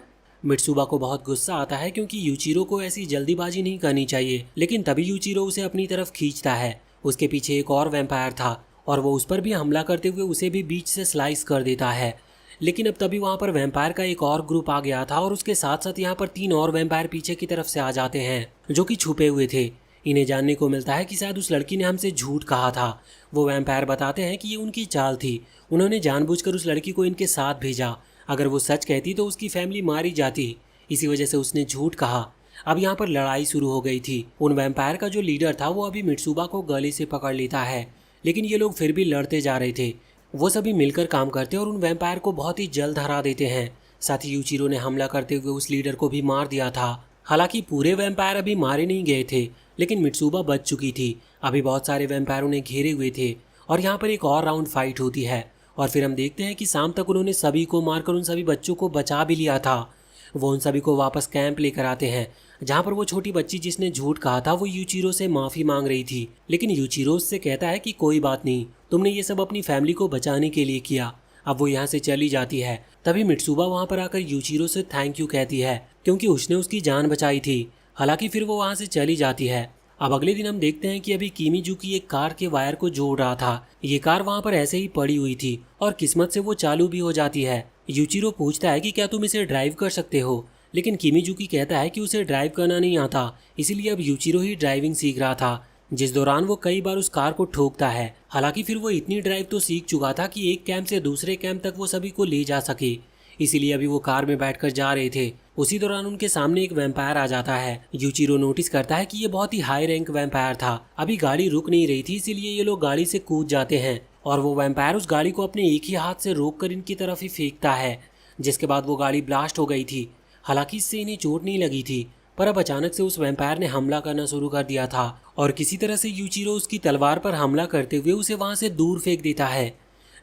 मित्सुबा को बहुत गुस्सा आता है क्योंकि यूचिरो को ऐसी जल्दीबाजी नहीं करनी चाहिए, लेकिन तभी यूचिरो उसे अपनी तरफ खींचता है। उसके पीछे एक और वैम्पायर था और वो उस पर भी हमला करते हुए उसे भी बीच से स्लाइस कर देता है। लेकिन अब तभी वहाँ पर वैम्पायर का एक और ग्रुप आ गया था और उसके साथ साथ यहाँ पर 3 और वैम्पायर पीछे की तरफ से आ जाते हैं जो कि छुपे हुए थे। इन्हें जानने को मिलता है कि शायद उस लड़की ने हमसे झूठ कहा था। वो वैम्पायर बताते हैं कि ये उनकी चाल थी, उन्होंने जानबूझकर उस लड़की को इनके साथ भेजा, अगर वो सच कहती तो उसकी फैमिली मारी जाती, इसी वजह से उसने झूठ कहा। अब यहाँ पर लड़ाई शुरू हो गई थी। उन वैम्पायर का जो लीडर था वो अभी मित्सुबा को गले से पकड़ लेता है, लेकिन ये लोग फिर भी लड़ते जा रहे थे। वो सभी मिलकर काम करते और उन वैम्पायर को बहुत ही जल्द हरा देते हैं। साथ ही यूचिरो ने हमला करते हुए उस लीडर को भी मार दिया था। हालांकि पूरे वैम्पायर अभी मारे नहीं गए थे, लेकिन मित्सुबा बच चुकी थी। अभी बहुत सारे वैम्पायर उन्हें घेरे हुए थे और यहाँ पर एक और राउंड फाइट होती है और फिर हम देखते हैं कि शाम तक उन्होंने सभी को मारकर उन सभी बच्चों को बचा भी लिया था। वो उन सभी को वापस कैंप लेकर आते हैं जहाँ पर वो छोटी बच्ची जिसने झूठ कहा था वो यूचिरो से माफ़ी मांग रही थी, लेकिन यूचिरो उससे कहता है कि कोई बात नहीं, तुमने ये सब अपनी फैमिली को बचाने के लिए किया। अब वो यहाँ से चली जाती है। तभी मित्सुबा वहाँ पर आकर यूचिरो से थैंक यू कहती है क्योंकि उसने उसकी जान बचाई थी। हालांकि फिर वो वहाँ से चली जाती है। अब अगले दिन हम देखते हैं कि अभी किमीजुकी एक कार के वायर को जोड़ रहा था। ये कार वहाँ पर ऐसे ही पड़ी हुई थी और किस्मत से वो चालू भी हो जाती है। यूचिरो पूछता है कि क्या तुम इसे ड्राइव कर सकते हो, लेकिन किमीजुकी कहता है कि उसे ड्राइव करना नहीं आता, इसीलिए अब यूचिरो ही ड्राइविंग सीख रहा था, जिस दौरान वो कई बार उस कार को ठोकता है। हालांकि फिर वो इतनी ड्राइव तो सीख चुका था कि एक कैंप से दूसरे कैंप तक वो सभी को ले जा सके, इसीलिए अभी वो कार में बैठकर जा रहे थे। उसी दौरान उनके सामने एक वैम्पायर आ जाता है। यूचिरो नोटिस करता है कि ये बहुत ही हाई रैंक वैम्पायर था। अभी गाड़ी रुक नहीं रही थी, इसीलिए ये लोग गाड़ी से कूद जाते हैं और वो वैम्पायर उस गाड़ी को अपने एक ही हाथ से रोककर इनकी तरफ ही फेंकता है, जिसके बाद वो गाड़ी ब्लास्ट हो गई थी। हालांकि इससे इन्हें चोट नहीं लगी थी, पर अब अचानक से उस वैम्पायर ने हमला करना शुरू कर दिया था और किसी तरह से यूचिरो उसकी तलवार पर हमला करते हुए उसे वहां से दूर फेंक देता है।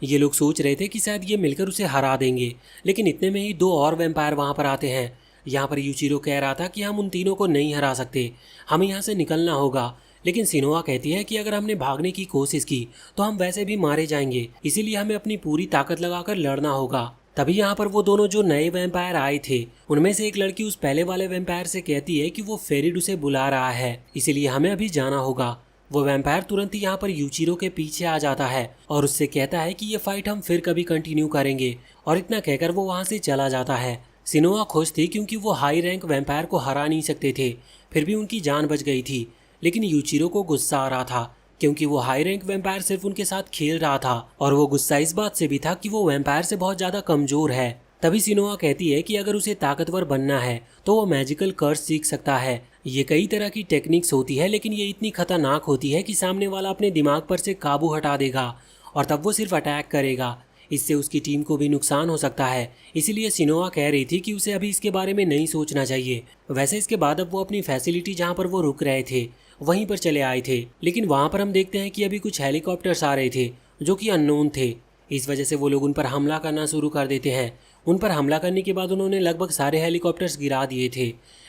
ये लोग सोच रहे थे कि शायद ये मिलकर उसे हरा देंगे, लेकिन इतने में ही 2 और वैम्पायर वहां पर आते हैं। यहाँ पर यूचिरो कह रहा था कि हम उन तीनों को नहीं हरा सकते, हमें यहाँ से निकलना होगा, लेकिन सिनोआ कहती है कि अगर हमने भागने की कोशिश की तो हम वैसे भी मारे जाएंगे, इसीलिए हमें अपनी पूरी ताकत लगाकर लड़ना होगा। तभी यहाँ पर वो दोनों जो नए वैम्पायर आए थे उनमें से एक लड़की उस पहले वाले वैम्पायर से कहती है कि वो फेरिड उसे बुला रहा है, इसीलिए हमें अभी जाना होगा। वो वैम्पायर तुरंत ही यहाँ पर यूचिरो के पीछे आ जाता है और उससे कहता है कि ये फाइट हम फिर कभी कंटिन्यू करेंगे, और इतना कहकर वो वहाँ से चला जाता है। सिनोआ खुश थी क्योंकि वो हाई रैंक वैम्पायर को हरा नहीं सकते थे, फिर भी उनकी जान बच गई थी। लेकिन यूचिरो को गुस्सा आ रहा था क्योंकि वो हाई रैंक वैम्पायर सिर्फ उनके साथ खेल रहा था और वो गुस्सा इस बात से भी था कि वो वैम्पायर से बहुत ज़्यादा कमज़ोर है। तभी सिनोआ कहती है कि अगर उसे ताकतवर बनना है तो वो मैजिकल कर्स सीख सकता है। ये कई तरह की टेक्निक्स होती है, लेकिन ये इतनी खतरनाक होती है कि सामने वाला अपने दिमाग पर से काबू हटा देगा और तब वो सिर्फ अटैक करेगा। इससे उसकी टीम को भी नुकसान हो सकता है, इसीलिए सिनोआ कह रही थी कि उसे अभी इसके बारे में नहीं सोचना चाहिए। वैसे इसके बाद अब वो अपनी फैसिलिटी जहाँ पर वो रुक रहे थे वहीं पर चले आए थे, लेकिन वहाँ पर हम देखते हैं कि अभी कुछ हेलीकॉप्टर्स आ रहे थे। जो कि अननोन थे। इस वजह से वो लोग उन पर हमला करना शुरू कर देते हैं। उन पर हमला करने के बाद उन्होंने लगभग सारे हेलीकॉप्टर्स गिरा दिए थे,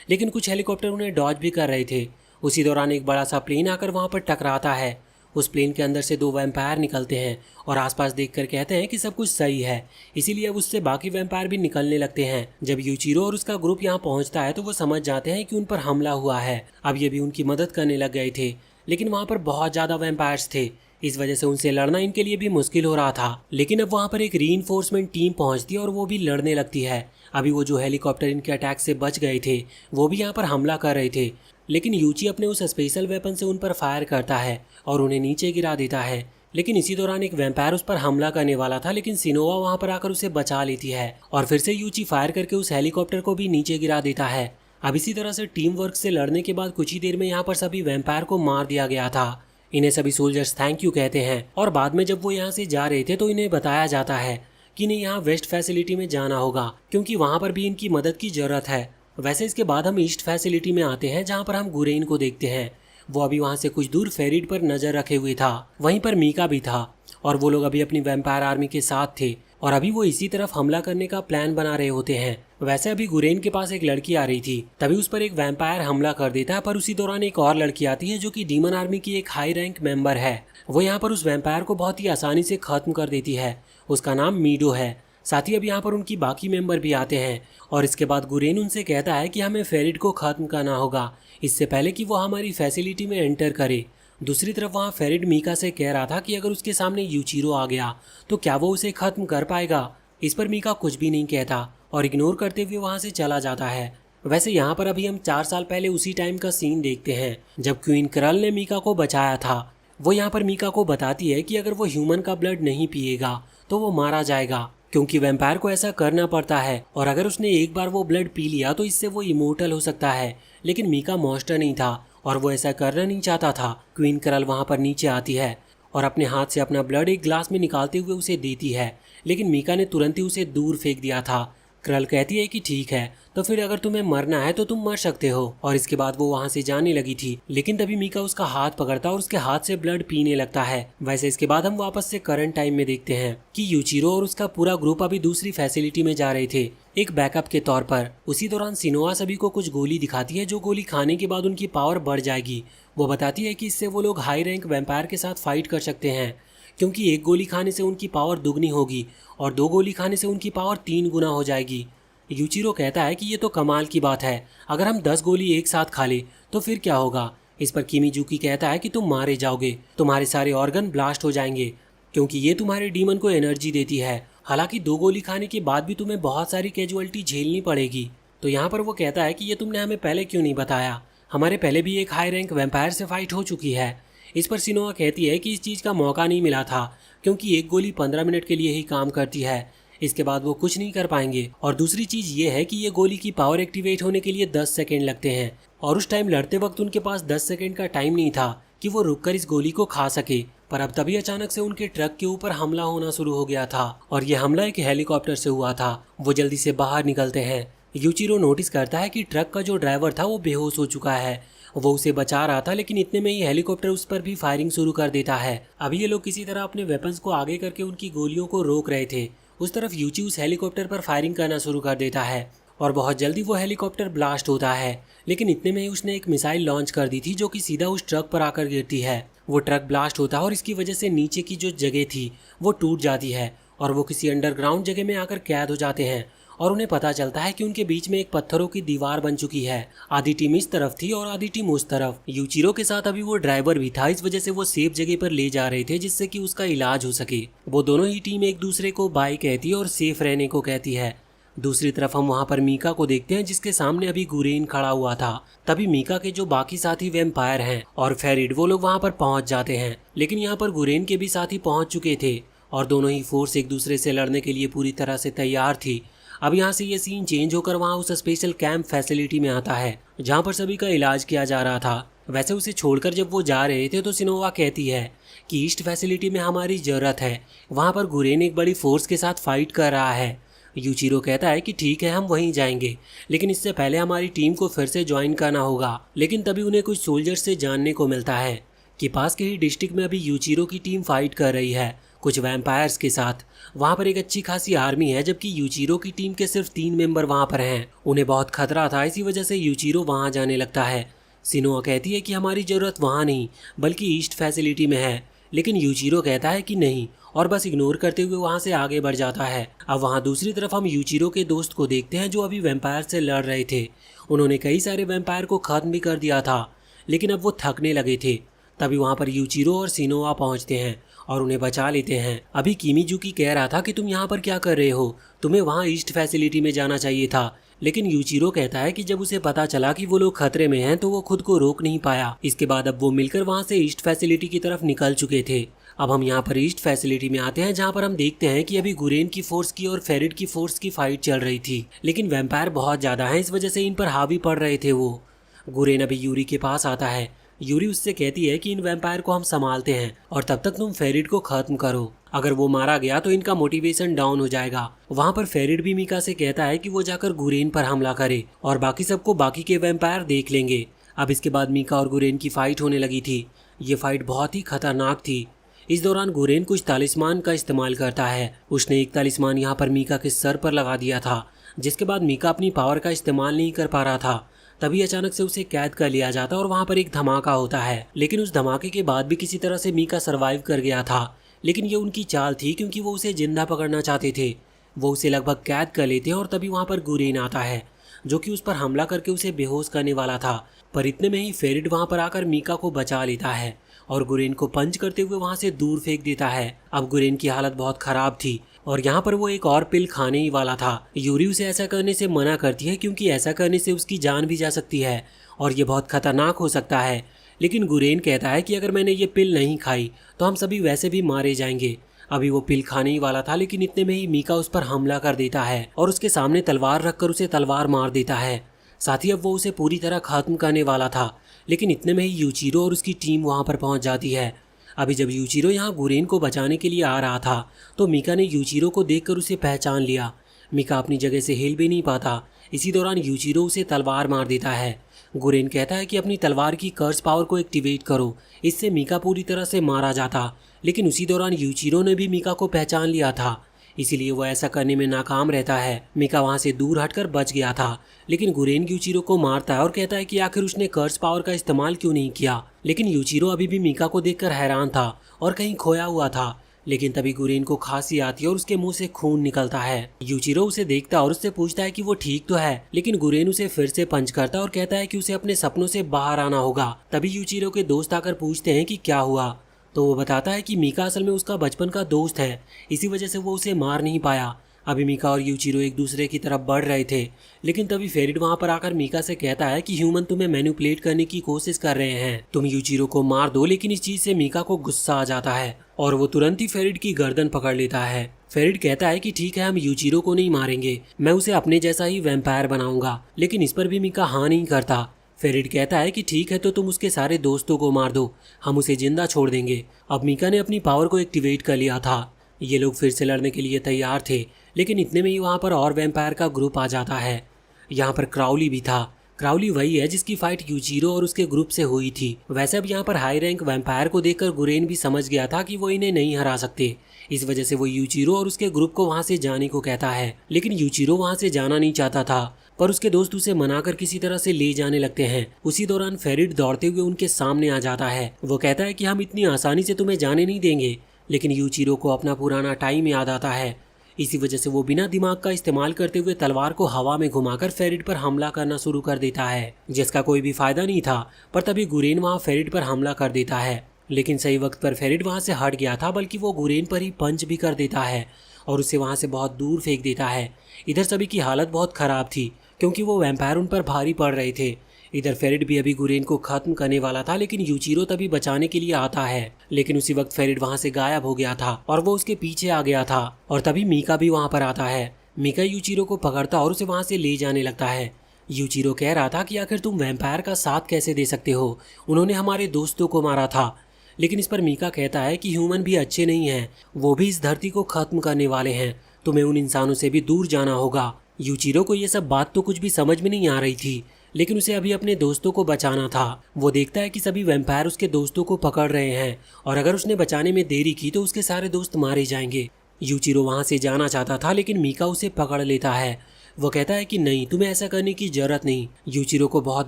लेकिन कुछ हेलीकॉप्टर उन्हें डॉज भी कर रहे थे। उसी दौरान एक बड़ा सा प्लेन आकर वहाँ पर टकराता है। उस प्लेन के अंदर से 2 वैम्पायर निकलते हैं और आसपास देखकर कहते हैं कि सब कुछ सही है, इसीलिए अब उससे बाकी वैम्पायर भी निकलने लगते हैं। जब यूचिरो और उसका ग्रुप यहाँ पहुँचता है तो वो समझ जाते हैं कि उन पर हमला हुआ है। अब ये भी उनकी मदद करने लग गए थे, लेकिन वहाँ पर बहुत ज़्यादा वैम्पायर्स थे। इस वजह से उनसे लड़ना इनके लिए भी मुश्किल हो रहा था। लेकिन अब वहाँ पर एक रीइंफोर्समेंट टीम पहुँचती है और वो भी लड़ने लगती है। अभी वो जो हेलीकॉप्टर इनके अटैक से बच गए थे वो भी यहाँ पर हमला कर रहे थे, लेकिन यूची अपने उस स्पेशल वेपन से उन पर फायर करता है और उन्हें नीचे गिरा देता है। लेकिन इसी दौरान एक वैम्पायर उस पर हमला करने वाला था, लेकिन सिनोवा वहाँ पर आकर उसे बचा लेती है और फिर से यूची फायर करके उस हेलीकॉप्टर को भी नीचे गिरा देता है। अब इसी तरह से टीम वर्क से लड़ने के बाद कुछ ही देर में यहाँ पर सभी वैम्पायर को मार दिया गया था। इन्हें सभी सोल्जर्स थैंक यू कहते हैं और बाद में जब वो यहाँ से जा रहे थे तो इन्हें बताया जाता है कि इन्हें यहाँ वेस्ट फैसिलिटी में जाना होगा, क्योंकि वहाँ पर भी इनकी मदद की जरूरत है। वैसे इसके बाद हम ईस्ट फैसिलिटी में आते हैं, जहाँ पर हम गुरेन को देखते हैं। वो अभी वहाँ से कुछ दूर फेरिड पर नजर रखे हुए था। वहीं पर मीका भी था और वो लोग अभी अपनी वैम्पायर आर्मी के साथ थे और अभी वो इसी तरफ हमला करने का प्लान बना रहे होते हैं। वैसे अभी गुरेन के पास एक लड़की आ रही थी, तभी उस पर एक वैम्पायर हमला कर देता है, पर उसी दौरान एक और लड़की आती है जो कि डीमन आर्मी की एक हाई रैंक मेंबर है। वो यहाँ पर उस वैम्पायर को बहुत ही आसानी से खत्म कर देती है। उसका नाम मीडो है। साथ ही अब यहाँ पर उनकी बाकी मेंबर भी आते हैं और इसके बाद गुरेन उनसे कहता है कि हमें फेरिड को खत्म करना होगा इससे पहले कि वो हमारी फैसिलिटी में एंटर करे। दूसरी तरफ वहाँ फेरिड मीका से कह रहा था कि अगर उसके सामने यूचिरो आ गया तो क्या वो उसे खत्म कर पाएगा। इस पर मीका कुछ भी नहीं कहता और इग्नोर करते हुए वहाँ से चला जाता है। वैसे यहाँ पर अभी हम 4 साल पहले उसी टाइम का सीन देखते हैं जब क्वीन करल ने मीका को बचाया था। वो यहाँ पर मीका को बताती है कि अगर वो ह्यूमन का ब्लड नहीं पिएगा तो वो मारा जाएगा, क्योंकि वैम्पायर को ऐसा करना पड़ता है और अगर उसने एक बार वो ब्लड पी लिया तो इससे वो इमोर्टल हो सकता है। लेकिन मीका मॉन्स्टर नहीं था और वो ऐसा करना नहीं चाहता था। क्वीन करल वहाँ पर नीचे आती है और अपने हाथ से अपना ब्लड एक ग्लास में निकालते हुए उसे देती है, लेकिन मीका ने तुरंत ही उसे दूर फेंक दिया था। करल कहती है कि ठीक है, तो फिर अगर तुम्हें मरना है तो तुम मर सकते हो, और इसके बाद वो वहाँ से जाने लगी थी। लेकिन तभी मीका उसका हाथ पकड़ता और उसके हाथ से ब्लड पीने लगता है। वैसे इसके बाद हम वापस से करंट टाइम में देखते हैं कि यूचिरो और उसका पूरा ग्रुप अभी दूसरी फैसिलिटी में जा रहे थे एक बैकअप के तौर पर। उसी दौरान सिनोआ सभी को कुछ गोली दिखाती है, जो गोली खाने के बाद उनकी पावर बढ़ जाएगी। वो बताती है कि इससे वो लोग हाई रैंक वैम्पायर के साथ फाइट कर सकते हैं, क्योंकि एक गोली खाने से उनकी पावर दुगनी होगी और 2 गोली खाने से उनकी पावर 3 गुना हो जाएगी। यूचिरो कहता है कि ये तो कमाल की बात है, अगर हम 10 गोली एक साथ खा ले तो फिर क्या होगा। इस पर किमीजुकी कहता है कि तुम मारे जाओगे, तुम्हारे सारे ऑर्गन ब्लास्ट हो जाएंगे, क्योंकि ये तुम्हारे डीमन को एनर्जी देती है। हालांकि 2 गोली खाने के बाद भी तुम्हें बहुत सारी कैजुअलिटी झेलनी पड़ेगी। तो यहाँ पर वो कहता है कि ये तुमने हमें पहले क्यों नहीं बताया, हमारे पहले भी एक हाई रैंक वैम्पायर से फाइट हो चुकी है। इस पर सिनोआ कहती है कि इस चीज़ का मौका नहीं मिला था, क्योंकि एक गोली 15 मिनट के लिए ही काम करती है, इसके बाद वो कुछ नहीं कर पाएंगे। और दूसरी चीज़ ये है कि ये गोली की पावर एक्टिवेट होने के लिए 10 सेकेंड लगते हैं, और उस टाइम लड़ते वक्त उनके पास 10 सेकेंड का टाइम नहीं था कि वो रुककर इस गोली को खा सके। पर अब तभी अचानक से उनके ट्रक के ऊपर हमला होना शुरू हो गया था, और यह हमला एक हेलीकॉप्टर से हुआ था। वो जल्दी से बाहर निकलते हैं। यूचिरो नोटिस करता है कि ट्रक का जो ड्राइवर था वो बेहोश हो चुका है। वो उसे बचा रहा था, लेकिन इतने में ही हेलीकॉप्टर उस पर भी फायरिंग शुरू कर देता है। अभी ये लोग किसी तरह अपने वेपन्स को आगे करके उनकी गोलियों को रोक रहे थे। उस तरफ यूची उस हेलीकॉप्टर पर फायरिंग करना शुरू कर देता है और बहुत जल्दी वो हेलीकॉप्टर ब्लास्ट होता है। लेकिन इतने में ही उसने एक मिसाइल लॉन्च कर दी थी जो कि सीधा उस ट्रक पर आकर गिरती है। वो ट्रक ब्लास्ट होता है और इसकी वजह से नीचे की जो जगह थी वो टूट जाती है और वो किसी अंडरग्राउंड जगह में आकर कैद हो जाते हैं। और उन्हें पता चलता है कि उनके बीच में एक पत्थरों की दीवार बन चुकी है। आधी टीम इस तरफ थी और आधी टीम उस तरफ। यूचिरो के साथ अभी वो ड्राइवर भी था, इस वजह से वो सेफ जगह पर ले जा रहे थे जिससे कि उसका इलाज हो सके। वो दोनों ही टीम एक दूसरे को बाय कहती है और सेफ रहने को कहती है। दूसरी तरफ हम वहाँ पर मीका को देखते हैं, जिसके सामने अभी गुरेन खड़ा हुआ था। तभी मीका के जो बाकी साथी वैम्पायर हैं और फेरिड, वो लोग वहाँ पर पहुँच जाते हैं। लेकिन यहाँ पर गुरेन के भी साथी पहुँच चुके थे और दोनों ही फोर्स एक दूसरे से लड़ने के लिए पूरी तरह से तैयार थी। अब यहाँ से ये सीन चेंज होकर वहाँ उस स्पेशल कैंप फैसिलिटी में आता है जहाँ पर सभी का इलाज किया जा रहा था। वैसे उसे छोड़कर जब वो जा रहे थे तो सिनोवा कहती है कि ईस्ट फैसिलिटी में हमारी ज़रूरत है, वहाँ पर गुरेन एक बड़ी फोर्स के साथ फाइट कर रहा है। यूचिरो कहता है कि ठीक है, हम वहीं जाएंगे, लेकिन इससे पहले हमारी टीम को फिर से ज्वाइन करना होगा। लेकिन तभी उन्हें कुछ सोल्जर्स से जानने को मिलता है कि पास के ही डिस्ट्रिक्ट में अभी यूचिरो की टीम फाइट कर रही है। कुछ वैम्पायर्स के साथ। वहाँ पर एक अच्छी खासी आर्मी है, जबकि यूचिरो की टीम के सिर्फ 3 मेंबर वहाँ पर हैं। उन्हें बहुत खतरा था, इसी वजह से यूचिरो वहाँ जाने लगता है। सिनोआ कहती है कि हमारी ज़रूरत वहाँ नहीं बल्कि ईस्ट फैसिलिटी में है, लेकिन यूचिरो कहता है कि नहीं और बस इग्नोर करते हुए वहाँ से आगे बढ़ जाता है। अब वहाँ दूसरी तरफ हम यूचिरो के दोस्त को देखते हैं जो अभी वैम्पायर से लड़ रहे थे। उन्होंने कई सारे वैम्पायर को खत्म भी कर दिया था, लेकिन अब वो थकने लगे थे। तभी वहाँ पर यूचिरो और सिनोआ पहुँचते हैं और उन्हें बचा लेते हैं। अभी किमीजुकी कह रहा था कि तुम यहाँ पर क्या कर रहे हो, तुम्हें वहाँ ईस्ट फैसिलिटी में जाना चाहिए था, लेकिन यूचिरो कहता है कि जब उसे पता चला कि वो लोग खतरे में हैं तो वो खुद को रोक नहीं पाया। इसके बाद अब वो मिलकर वहाँ से ईस्ट फैसिलिटी की तरफ निकल चुके थे। अब हम यहाँ पर ईस्ट फैसिलिटी में आते हैं, जहाँ पर हम देखते हैं कि अभी गुरेन की फोर्स की और फेरिड की फोर्स की फाइट चल रही थी, लेकिन वैम्पायर बहुत ज़्यादा हैं, इस वजह से इन पर हावी पड़ रहे थे। वो गुरेन अभी यूरी के पास आता है। यूरी उससे कहती है कि इन वैम्पायर को हम संभालते हैं और तब तक तुम फेरिड को खत्म करो। अगर वो मारा गया तो इनका मोटिवेशन डाउन हो जाएगा। वहाँ पर फेरिड भी मीका से कहता है कि वो जाकर गुरेन पर हमला करे और बाकी सबको बाकी के वैम्पायर देख लेंगे। अब इसके बाद मीका और गुरेन की फाइट होने लगी थी। ये फाइट बहुत ही खतरनाक थी। इस दौरान गुरेन कुछ तालिस्मान का इस्तेमाल करता है। उसने एक तालिस्मान यहाँ पर मीका के सर पर लगा दिया था, जिसके बाद मीका अपनी पावर का इस्तेमाल नहीं कर पा रहा था। तभी अचानक से उसे कैद कर लिया जाता और वहाँ पर एक धमाका होता है, लेकिन उस धमाके के बाद भी किसी तरह से मीका सरवाइव कर गया था। लेकिन ये उनकी चाल थी, क्योंकि वो उसे जिंदा पकड़ना चाहते थे। वो उसे लगभग कैद कर लेते हैं और तभी वहाँ पर गुरेन आता है, जो कि उस पर हमला करके उसे बेहोश करने वाला था। पर इतने में ही फेरिड वहाँ पर आकर मीका को बचा लेता है और गुरेन को पंच करते हुए वहाँ से दूर फेंक देता है। अब गुरेन की हालत बहुत खराब थी और यहाँ पर वो एक और पिल खाने ही वाला था। यूरी उसे ऐसा करने से मना करती है, क्योंकि ऐसा करने से उसकी जान भी जा सकती है और ये बहुत खतरनाक हो सकता है। लेकिन गुरेन कहता है कि अगर मैंने ये पिल नहीं खाई तो हम सभी वैसे भी मारे जाएंगे। अभी वो पिल खाने ही वाला था, लेकिन इतने में ही मीका उस पर हमला कर देता है और उसके सामने तलवार रखकर उसे तलवार मार देता है। साथ ही अब वो उसे पूरी तरह खत्म करने वाला था, लेकिन इतने में ही यूचिरो और उसकी टीम वहाँ पर पहुँच जाती है। अभी जब यूचिरो यहाँ गुरेन को बचाने के लिए आ रहा था तो मीका ने यूचिरो को देखकर उसे पहचान लिया। मीका अपनी जगह से हिल भी नहीं पाता। इसी दौरान यूचिरो उसे तलवार मार देता है। गुरेन कहता है कि अपनी तलवार की कर्स पावर को एक्टिवेट करो, इससे मीका पूरी तरह से मारा जाता। लेकिन उसी दौरान यूचिरो ने भी मीका को पहचान लिया था, इसीलिए वो ऐसा करने में नाकाम रहता है। मीका वहाँ से दूर हटकर बच गया था, लेकिन गुरेन यूचिरो को मारता है और कहता है कि आखिर उसने कर्स पावर का इस्तेमाल क्यों नहीं किया। लेकिन यूचिरो अभी भी मीका को देखकर हैरान था और कहीं खोया हुआ था। लेकिन तभी गुरेन को खांसी आती है और उसके मुंह से खून निकलता है। यूचिरो उसे देखता है और उससे पूछता है कि वो ठीक तो है, लेकिन गुरेन उसे फिर से पंच करता है और कहता है कि उसे अपने सपनों से बाहर आना होगा। तभी यूचिरो के दोस्त आकर पूछते हैं कि क्या हुआ, तो वो बताता है कि मीका असल में उसका बचपन का दोस्त है, इसी वजह से वो उसे मार नहीं पाया। अभी मीका और यूचिरो एक दूसरे की तरफ बढ़ रहे थे, लेकिन तभी फेरिड वहां पर आकर मीका से कहता है कि ह्यूमन तुम्हें मैनिपुलेट करने की कोशिश कर रहे हैं, तुम यूचिरो को मार दो। लेकिन इस चीज से मीका को गुस्सा आ जाता है और वो तुरंत ही फेरिड की गर्दन पकड़ लेता है। फेरिड कहता है कि ठीक है, हम यूचिरो को नहीं मारेंगे, मैं उसे अपने जैसा ही वैम्पायर बनाऊंगा। लेकिन इस पर भी मीका हाँ नहीं करता। फेरिड कहता है कि ठीक है, तो तुम उसके सारे दोस्तों को मार दो, हम उसे जिंदा छोड़ देंगे। अब मीका ने अपनी पावर को एक्टिवेट कर लिया था। ये लोग फिर से लड़ने के लिए तैयार थे, लेकिन इतने में ही वहाँ पर और वैम्पायर का ग्रुप आ जाता है। यहाँ पर क्राउली भी था। क्राउली वही है जिसकी फाइट यूचिरो और उसके ग्रुप से हुई थी। वैसे अब यहाँ पर हाई रैंक वैम्पायर को देखकर गुरेन भी समझ गया था कि वो इन्हें नहीं हरा सकते। इस वजह से वो यूचिरो और उसके ग्रुप को वहाँ से जाने को कहता है, लेकिन यूचिरो वहाँ से जाना नहीं चाहता था, पर उसके दोस्त उसे मनाकर किसी तरह से ले जाने लगते हैं। उसी दौरान फेरिड दौड़ते हुए उनके सामने आ जाता है। वो कहता है कि हम इतनी आसानी से तुम्हें जाने नहीं देंगे, लेकिन यूचिरो को अपना पुराना टाइम याद आता है। इसी वजह से वो बिना दिमाग का इस्तेमाल करते हुए तलवार को हवा में घुमाकर फेरिड पर हमला करना शुरू कर देता है, जिसका कोई भी फायदा नहीं था। पर तभी गुरेन वहाँ फेरिड पर हमला कर देता है, लेकिन सही वक्त पर फेरिड वहाँ से हट गया था, बल्कि वो गुरेन पर ही पंच भी कर देता है और उसे वहाँ से बहुत दूर फेंक देता है। इधर सभी की हालत बहुत खराब थी, क्योंकि वो वैम्पायर उन पर भारी पड़ रहे थे। इधर फेरिड भी अभी गुरेन को खत्म करने वाला था, लेकिन यूचिरो तभी बचाने के लिए आता है। लेकिन उसी वक्त फेरिड वहां से गायब हो गया था और वो उसके पीछे आ गया था। और तभी मीका भी वहां पर आता है। मीका यूचिरो को पकड़ता और उसे वहां से ले जाने लगता है। यूचिरो कह रहा था कि आखिर तुम वैम्पायर का साथ कैसे दे सकते हो, उन्होंने हमारे दोस्तों को मारा था। लेकिन इस पर मीका कहता है कि ह्यूमन भी अच्छे नहीं हैं, वो भी इस धरती को खत्म करने वाले हैं, तुम्हें उन इंसानों से भी दूर जाना होगा। यूचिरो को ये सब बात तो कुछ भी समझ में नहीं आ रही थी, लेकिन उसे अभी अपने दोस्तों को बचाना था। वो देखता है कि सभी वैम्पायर उसके दोस्तों को पकड़ रहे हैं और अगर उसने बचाने में देरी की तो उसके सारे दोस्त मारे जाएंगे। यूचिरो वहां से जाना चाहता था लेकिन मीका उसे पकड़ लेता है। वो कहता है कि नहीं, तुम्हें ऐसा करने की जरूरत नहीं। यूचिरो को बहुत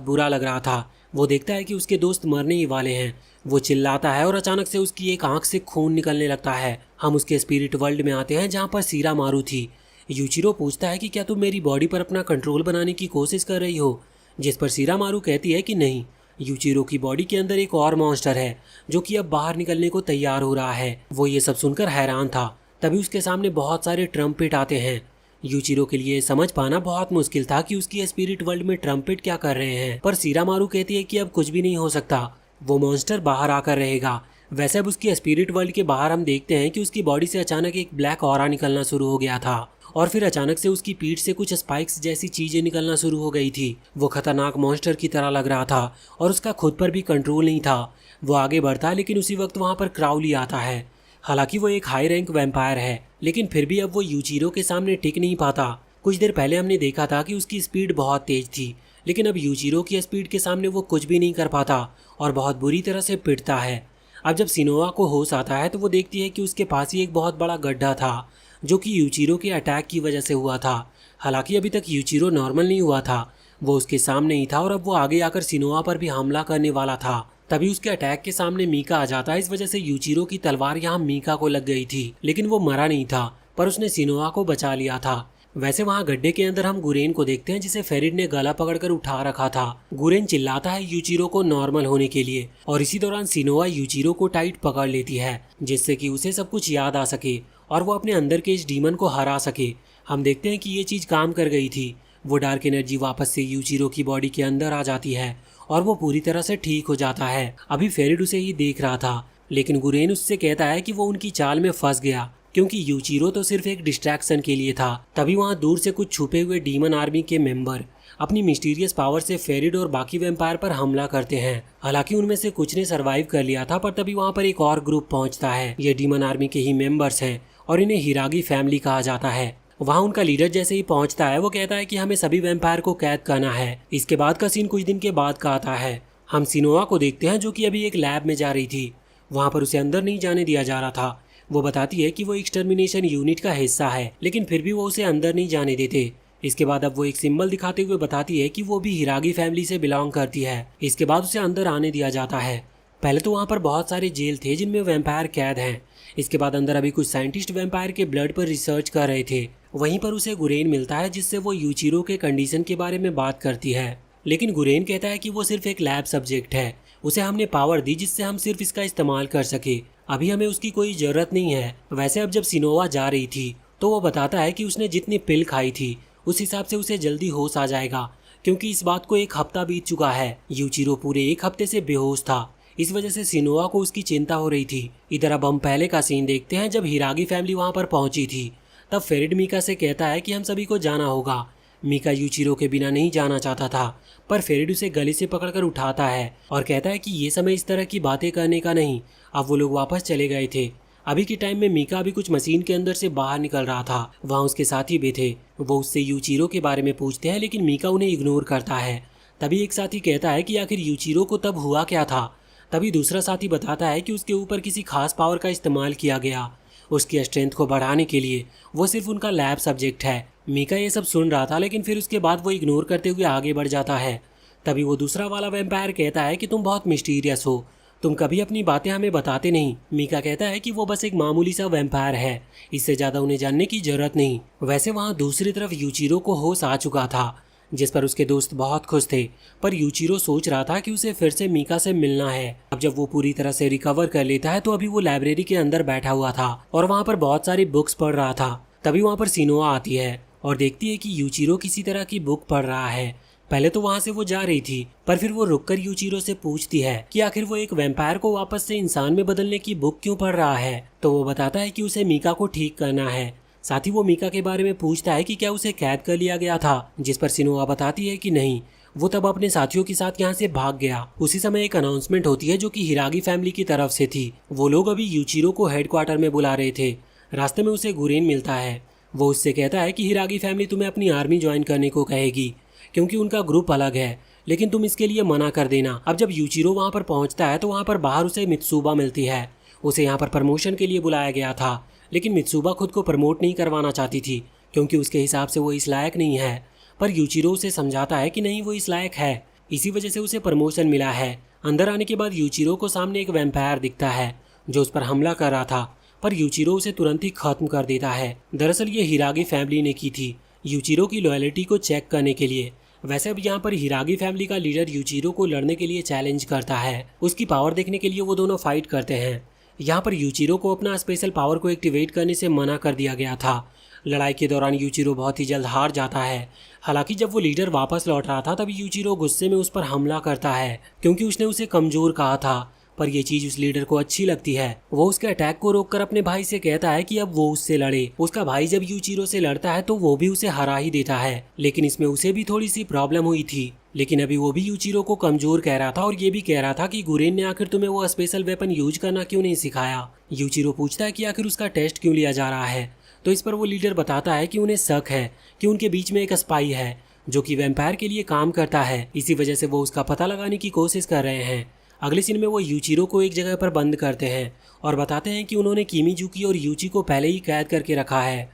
बुरा लग रहा था। वो देखता है कि उसके दोस्त मरने ही वाले हैं। वो चिल्लाता है और अचानक से उसकी एक आंख से खून निकलने लगता है। हम उसके स्पिरिट वर्ल्ड में आते हैं जहाँ पर सीरा मारू थी। यूचिरो पूछता है कि क्या तुम मेरी बॉडी पर अपना कंट्रोल बनाने की कोशिश कर रही हो, जिस पर सीरा मारू कहती है कि नहीं। यूचिरो की बॉडी के अंदर एक और मॉन्स्टर है जो कि अब बाहर निकलने को तैयार हो रहा है। वो ये सब सुनकर हैरान था। तभी उसके सामने बहुत सारे ट्रम्पेट आते हैं। यूचिरो के लिए समझ पाना बहुत मुश्किल था कि उसकी स्पिरिट वर्ल्ड में ट्रम्पेट क्या कर रहे हैं, पर सीरा मारू कहती है कि अब कुछ भी नहीं हो सकता, वो मॉन्स्टर बाहर आकर रहेगा। वैसे अब उसकी स्पिरिट वर्ल्ड के बाहर हम देखते हैं कि उसकी बॉडी से अचानक एक ब्लैक ऑरा निकलना शुरू हो गया था और फिर अचानक से उसकी पीठ से कुछ स्पाइक्स जैसी चीजें निकलना शुरू हो गई थी। वो खतरनाक मॉन्स्टर की तरह लग रहा था और उसका खुद पर भी कंट्रोल नहीं था। वो आगे बढ़ता है लेकिन उसी वक्त वहां पर क्राउली आता है। हालांकि वो एक हाई रैंक वैम्पायर है लेकिन फिर भी अब वो यूचिरो के सामने टिक नहीं पाता। कुछ देर पहले हमने देखा था कि उसकी स्पीड बहुत तेज थी लेकिन अब यूचिरो की स्पीड के सामने वो कुछ भी नहीं कर पाता और बहुत बुरी तरह से पिटता है। अब जब सिनोआ को होश आता है तो वो देखती है कि उसके पास ही एक बहुत बड़ा गड्ढा था जो कि यूचिरो के अटैक की वजह से हुआ था। हालांकि अभी तक यूचिरो नॉर्मल नहीं हुआ था, वो उसके सामने ही था और अब वो आगे आकर सिनोआ पर भी हमला करने वाला था। तभी उसके अटैक के सामने मीका आ जाता है। इस वजह से यूचिरो की तलवार यहाँ मीका को लग गई थी लेकिन वो मरा नहीं था, पर उसने सिनोआ को बचा लिया था। वैसे वहाँ गड्ढे के अंदर हम गुरेन को देखते हैं जिसे फेरिड ने गला पकड़कर उठा रखा था। गुरेन चिल्लाता है यूचिरो को नॉर्मल होने के लिए और इसी दौरान सिनोआ यूचिरो को टाइट पकड़ लेती है जिससे कि उसे सब कुछ याद आ सके और वो अपने अंदर के इस डीमन को हरा सके। हम देखते हैं कि ये चीज काम कर गई थी। वो डार्क एनर्जी वापस से यूचिरो की बॉडी के अंदर आ जाती है और वो पूरी तरह से ठीक हो जाता है। अभी फेरिड उसे ही देख रहा था लेकिन गुरेन उससे कहता है कि वो उनकी चाल में फंस गया क्योंकि यूचिरो तो सिर्फ एक डिस्ट्रैक्शन के लिए था। तभी वहाँ दूर से कुछ छुपे हुए डीमन आर्मी के मेंबर अपनी मिस्टीरियस पावर से फेरिड और बाकी वैम्पायर पर हमला करते हैं। हालांकि उनमें से कुछ ने सरवाइव कर लिया था, पर तभी वहाँ पर एक और ग्रुप पहुँचता है। ये डीमन आर्मी के ही मेंबर्स हैं और इन्हें हिरागी फैमिली कहा जाता है। वहाँ उनका लीडर जैसे ही पहुँचता है वो कहता है कि हमें सभी वैम्पायर को कैद करना है। इसके बाद का सीन कुछ दिन के बाद का आता है। हम सिनोआ को देखते हैं जो कि अभी एक लैब में जा रही थी। वहाँ पर उसे अंदर नहीं जाने दिया जा रहा था। वो बताती है कि वो एक्सटर्मिनेशन यूनिट का हिस्सा है लेकिन फिर भी वो उसे अंदर नहीं जाने देते। इसके बाद अब वो एक सिंबल दिखाते हुए बताती है कि वो भी हिरागी फैमिली से बिलोंग करती है। इसके बाद उसे अंदर आने दिया जाता है। पहले तो वहाँ पर बहुत सारे जेल थे जिनमें वैम्पायर कैद हैं। इसके बाद अंदर अभी कुछ साइंटिस्ट वैम्पायर के ब्लड पर रिसर्च कर रहे थे। वहीं पर उसे गुरेन मिलता है जिससे वो यूचिरो के कंडीशन के बारे में बात करती है लेकिन गुरेन कहता है कि वो सिर्फ एक लैब सब्जेक्ट है। उसे हमने पावर दी जिससे हम सिर्फ इसका इस्तेमाल कर सके, अभी हमें उसकी कोई जरूरत नहीं है। वैसे अब जब सिनोआ जा रही थी तो वो बताता है कि उसने जितनी पिल खाई थी उस हिसाब से उसे जल्दी होश आ जाएगा क्योंकि इस बात को एक हफ्ता बीत चुका है। यूचिरो पूरे एक हफ्ते से बेहोश था, इस वजह से सिनोआ को उसकी चिंता हो रही थी। इधर अब हम पहले का सीन देखते हैं जब हिरागी फैमिली वहां पर पहुंची थी। तब फेरिड मीका से कहता है कि हम सभी को जाना होगा। मीका यूचिरो के बिना नहीं जाना चाहता था, पर फेरिड उसे गले से पकड़कर उठाता है और कहता है कि ये समय इस तरह की बातें करने का नहीं। अब वो लोग वापस चले गए थे। अभी के टाइम में मीका अभी कुछ मशीन के अंदर से बाहर निकल रहा था। वहाँ उसके साथी भी थे। वो उससे यूचिरो के बारे में पूछते हैं लेकिन मीका उन्हें इग्नोर करता है। तभी एक साथी कहता है कि आखिर यूचिरो को तब हुआ क्या था। तभी दूसरा साथी बताता है कि उसके ऊपर किसी खास पावर का इस्तेमाल किया गया उसकी स्ट्रेंथ को बढ़ाने के लिए। वो सिर्फ उनका लैब सब्जेक्ट है। मीका ये सब सुन रहा था लेकिन फिर उसके बाद वो इग्नोर करते हुए आगे बढ़ जाता है। तभी वो दूसरा वाला वैम्पायर कहता है कि तुम बहुत मिस्टीरियस हो, तुम कभी अपनी बातें हमें बताते नहीं। मीका कहता है कि वो बस एक मामूली सा वैम्पायर है, इससे ज्यादा उन्हें जानने की जरूरत नहीं। वैसे वहाँ दूसरी तरफ यूचिरो को होश आ चुका था जिस पर उसके दोस्त बहुत खुश थे, पर यूचिरो सोच रहा था कि उसे फिर से मीका से मिलना है। अब जब वो पूरी तरह से रिकवर कर लेता है तो अभी वो लाइब्रेरी के अंदर बैठा हुआ था और वहाँ पर बहुत सारी बुक्स पढ़ रहा था। तभी वहाँ पर सिनोआ आती है और देखती है कि यूचिरो किसी तरह की बुक पढ़ रहा है। पहले तो वहाँ से वो जा रही थी, पर फिर वो रुककर यूचिरो से पूछती है कि आखिर वो एक वैम्पायर को वापस से इंसान में बदलने की बुक क्यों पढ़ रहा है। तो वो बताता है कि उसे मीका को ठीक करना है। साथ ही वो मीका के बारे में पूछता है कि क्या उसे कैद कर लिया गया था, जिस पर सिनोआ बताती है कि नहीं, वो तब अपने साथियों के साथ यहाँ से भाग गया। उसी समय एक अनाउंसमेंट होती है जो कि हिरागी फैमिली की तरफ से थी। वो लोग अभी यूचिरो को हेडक्वार्टर में बुला रहे थे। रास्ते में उसे गुरेन मिलता है। वो उससे कहता है कि हिरागी फैमिली तुम्हें अपनी आर्मी ज्वाइन करने को कहेगी क्योंकि उनका ग्रुप अलग है। लेकिन तुम इसके लिए मना कर देना। अब जब यूचिरो वहाँ पर पहुँचता है तो वहाँ पर बाहर उसे मित्सुबा मिलती है। उसे यहाँ पर प्रमोशन के लिए बुलाया गया था, लेकिन मित्सुबा खुद को प्रमोट नहीं करवाना चाहती थी क्योंकि उसके हिसाब से वो इस लायक नहीं है। पर यूचिरो उसे समझाता है कि नहीं, वो इस लायक है, इसी वजह से उसे प्रमोशन मिला है। अंदर आने के बाद यूचिरो को सामने एक वैम्पायर दिखता है जो उस पर हमला कर रहा था, पर यूचिरो उसे तुरंत ही खत्म कर देता है। दरअसल ये हिरागी फैमिली ने की थी, यूचिरो की लॉयल्टी को चेक करने के लिए। वैसे अब यहाँ पर हिरागी फैमिली का लीडर यूचिरो को लड़ने के लिए चैलेंज करता है। उसकी पावर देखने के लिए वो दोनों फाइट करते हैं। यहाँ पर यूचिरो को अपना स्पेशल पावर को एक्टिवेट करने से मना कर दिया गया था। लड़ाई के दौरान यूचिरो बहुत ही जल्द हार जाता है। हालांकि जब वो लीडर वापस लौट रहा था तब यूचिरो गुस्से में उस पर हमला करता है क्योंकि उसने उसे कमजोर कहा था, पर यह चीज उस लीडर को अच्छी लगती है। वो उसके अटैक को रोककर अपने भाई से कहता है कि अब वो उससे लड़े। उसका भाई जब यूचिरो से लड़ता है तो वो भी उसे हरा ही देता है, लेकिन इसमें उसे भी थोड़ी सी प्रॉब्लम हुई थी। लेकिन अभी वो भी यूचिरो को कमजोर कह रहा था और ये भी कह रहा था कि गुरेन ने आखिर तुम्हें वो स्पेशल वेपन यूज करना क्यों नहीं सिखाया। यूचिरो पूछता है कि आखिर उसका टेस्ट क्यों लिया जा रहा है, तो इस पर वो लीडर बताता है कि उन्हें शक है कि उनके बीच में एक स्पाई है जो कि वैम्पायर के लिए काम करता है, इसी वजह से वो उसका पता लगाने की कोशिश कर रहे हैं। अगले सीन में वो यूचिरो को एक जगह पर बंद करते हैं और बताते हैं कि उन्होंने किमीजुकी और यूची को पहले ही कैद करके रखा है।